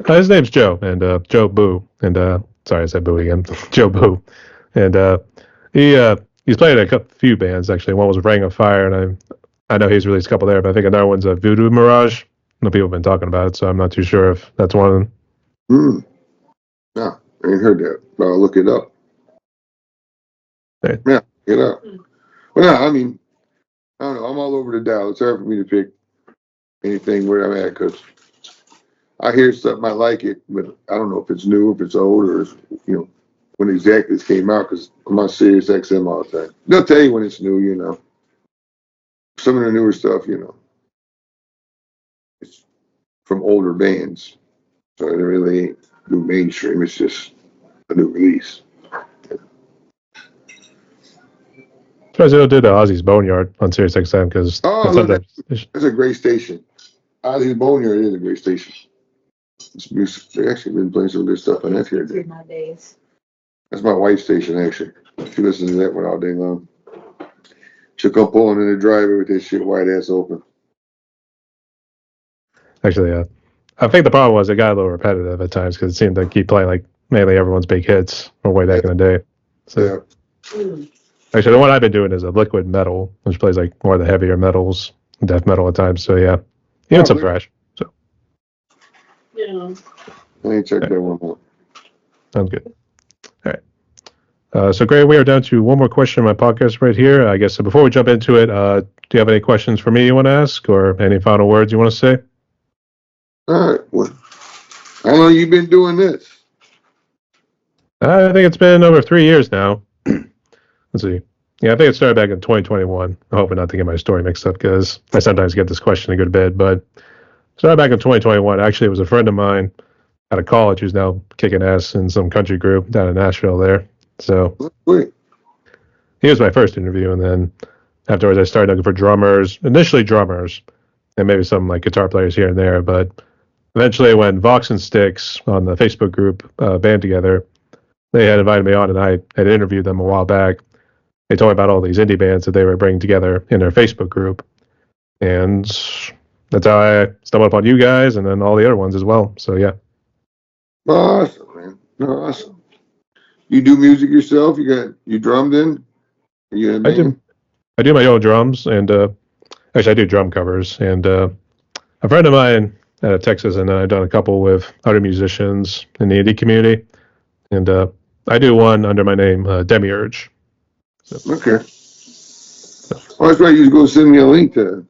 S1: His name's Joe, and Joe Boo, and sorry, I said Boo again. Joe Boo, and he's played a few bands actually. One was Ring of Fire, and I know he's released a couple there, but I think another one's a Voodoo Mirage. No people have been talking about it, so I'm not too sure if that's one of them.
S2: No, I ain't heard that, but I'll look it up.
S1: Hey.
S2: Yeah, get up. Well, no, I mean, I don't know. I'm all over the dial. It's hard for me to pick anything where I'm at because I hear something, I like it, but I don't know if it's new, if it's old, or when exactly it came out. Because I'm on Sirius XM all the time. They'll tell you when it's new. Some of the newer stuff, it's from older bands, so it really ain't new mainstream. It's just a new release.
S1: Surprised they don't do the Ozzy's Boneyard on Sirius XM because
S2: That's a great station. Ozzy's Boneyard is a great station. They actually been playing some good stuff on that here.
S4: Nowadays.
S2: That's my wife's station, actually. She listens to that one all day long. She'll come pulling in the driveway with this shit wide ass open.
S1: Actually, I think the problem was it got a little repetitive at times because it seemed to keep playing like mainly everyone's big hits from way back in the day. So, actually, the one I've been doing is a Liquid Metal, which plays like more of the heavier metals, death metal at times. So yeah, even some thrash. So
S4: Yeah.
S2: I ain't checked that one out.
S1: sounds good. All right. So great. We are down to one more question in my podcast right here. I guess so before we jump into it, do you have any questions for me you want to ask, or any final words you want to say?
S2: All right. Well, how long you been doing this?
S1: I think it's been over 3 years now. Let's see. Yeah, I think it started back in 2021. I'm hoping not to get my story mixed up because I sometimes get this question a good bit. But it started back in 2021. Actually, it was a friend of mine out of college who's now kicking ass in some country group down in Nashville there. So he was my first interview. And then afterwards, I started looking for drummers, initially drummers, and maybe some like guitar players here and there. But eventually, when Vox and Sticks on the Facebook group band together, they had invited me on, and I had interviewed them a while back. They told me about all these indie bands that they were bringing together in their Facebook group, and that's how I stumbled upon you guys, and then all the other ones as well. So yeah.
S2: Awesome, man. Awesome. You do music yourself? You drummed in?
S1: I do my own drums, and actually I do drum covers. And a friend of mine out of Texas, and I've done a couple with other musicians in the indie community. And I do one under my name, Demiurge. So.
S2: Okay. Oh, that's right. You was going to send me a link to.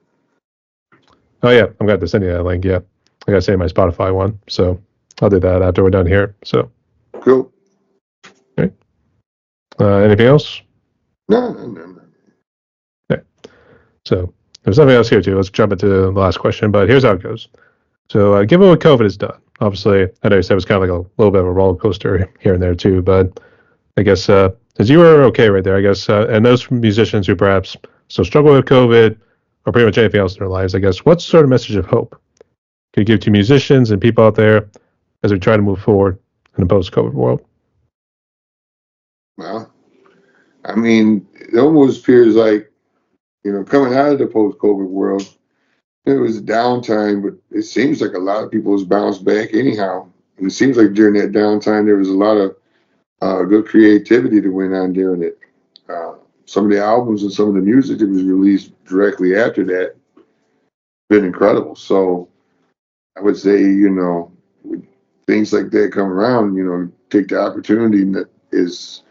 S1: Oh yeah, I'm going to send you that link. Yeah, I got to say my Spotify one, so I'll do that after we're done here. So.
S2: Cool.
S1: Okay. Anything else?
S2: No.
S1: Okay. So there's something else here too. Let's jump into the last question, but here's how it goes. So given what COVID has done, obviously, I know you said it was kind of like a little bit of a roller coaster here and there too, but I guess as you were okay right there, I guess, and those musicians who perhaps still struggle with COVID or pretty much anything else in their lives, I guess, what sort of message of hope can you give to musicians and people out there as we try to move forward in a post-COVID world?
S2: Well, I mean, it almost appears like, coming out of the post-COVID world, it was a downtime, but it seems like a lot of people has bounced back anyhow. And it seems like during that downtime, there was a lot of good creativity that went on during it. Some of the albums and some of the music that was released directly after that been incredible. So I would say, when things like that come around, take the opportunity that is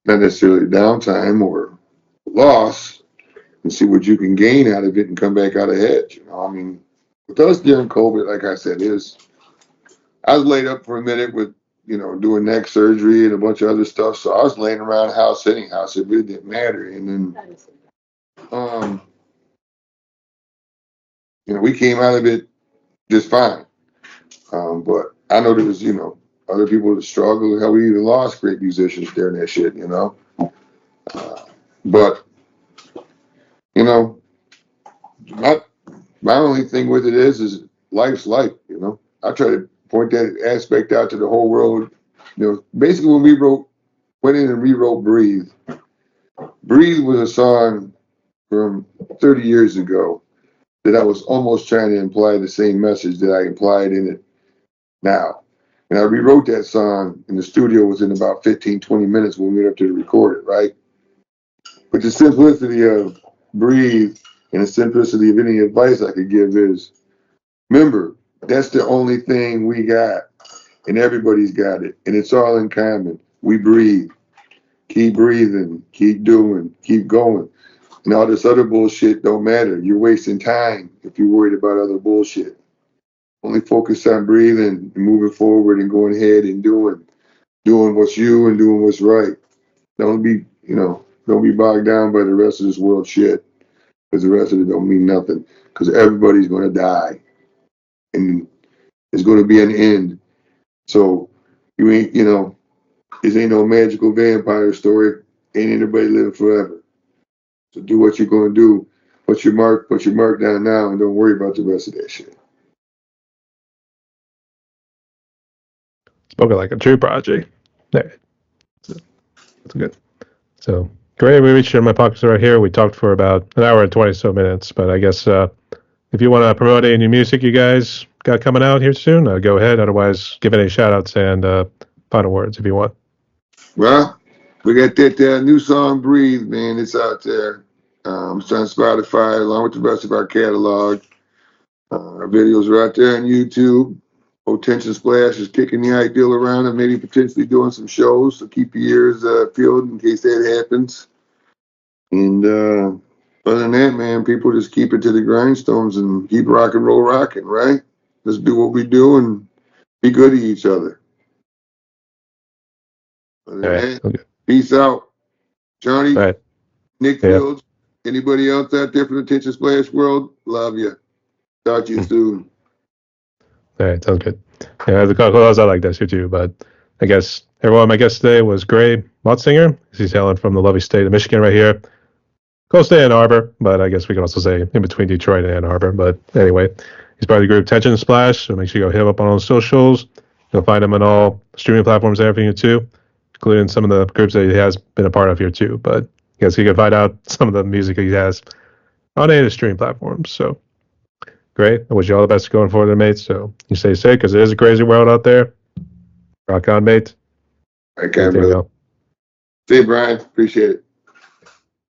S2: not necessarily downtime or loss and see what you can gain out of it and come back out ahead. I mean, with us during COVID, like I said, I was laid up for a minute with, doing neck surgery and a bunch of other stuff. So I was laying around house anyhow, so it really didn't matter. And then, we came out of it just fine. But I know there was, other people that struggled. How we even lost great musicians during that shit, But, my only thing with it is life's life, I try to point that aspect out to the whole world. Basically when went in and rewrote Breathe. Breathe was a song from 30 years ago that I was almost trying to imply the same message that I implied in it now. And I rewrote that song in the studio within about 15, 20 minutes when we went up to record it, right? But the simplicity of Breathe and the simplicity of any advice I could give is, remember, that's the only thing we got, and everybody's got it, and it's all in common. We breathe. Keep breathing. Keep doing. Keep going. And all this other bullshit don't matter. You're wasting time if you're worried about other bullshit. Only focus on breathing and moving forward and going ahead and doing what's you and doing what's right. Don't be bogged down by the rest of this world shit, because the rest of it don't mean nothing, because everybody's going to die and there's going to be an end. So this ain't no magical vampire story. Ain't anybody living forever. So do what you're going to do. Put your mark down now, and don't worry about the rest of that shit.
S1: Spoken like a true prodigy. There. That's good. So, great. We reached in my pockets right here. We talked for about an hour and 20 so minutes, but I guess if you want to promote any new music you guys got coming out here soon, go ahead. Otherwise, give any shout outs and final words if you want.
S2: Well, we got that new song, Breathe, man. It's out there. It's on Spotify along with the rest of our catalog. Our videos are out there on YouTube. Potential Splash is kicking the ideal around and maybe potentially doing some shows. So keep your ears peeled in case that happens. And other than that, man, people just keep it to the grindstones and keep rock and roll rocking, right? Let's do what we do and be good to each other. Other than that,
S1: Okay.
S2: peace out. Johnny,
S1: All right.
S2: Nick Fields, anybody else out there from the Attention Splash world? Love you. Talk to you soon.
S1: All right, sounds good. Yeah, the cause I like that too, but I guess everyone, my guest today was Gray Motsinger. He's hailing from the lovely state of Michigan right here. Close to Ann Arbor, but I guess we can also say in between Detroit and Ann Arbor. But anyway, he's part of the group Attention Splash, so make sure you go hit him up on all the socials. You'll find him on all streaming platforms and everything too, including some of the groups that he has been a part of here too. But I guess you can find out some of the music he has on any of the streaming platforms. So great. I wish you all the best going forward, mates. So you stay safe because it is a crazy world out there. Rock on, mate.
S2: Okay, brother. See you, Brian. Appreciate it.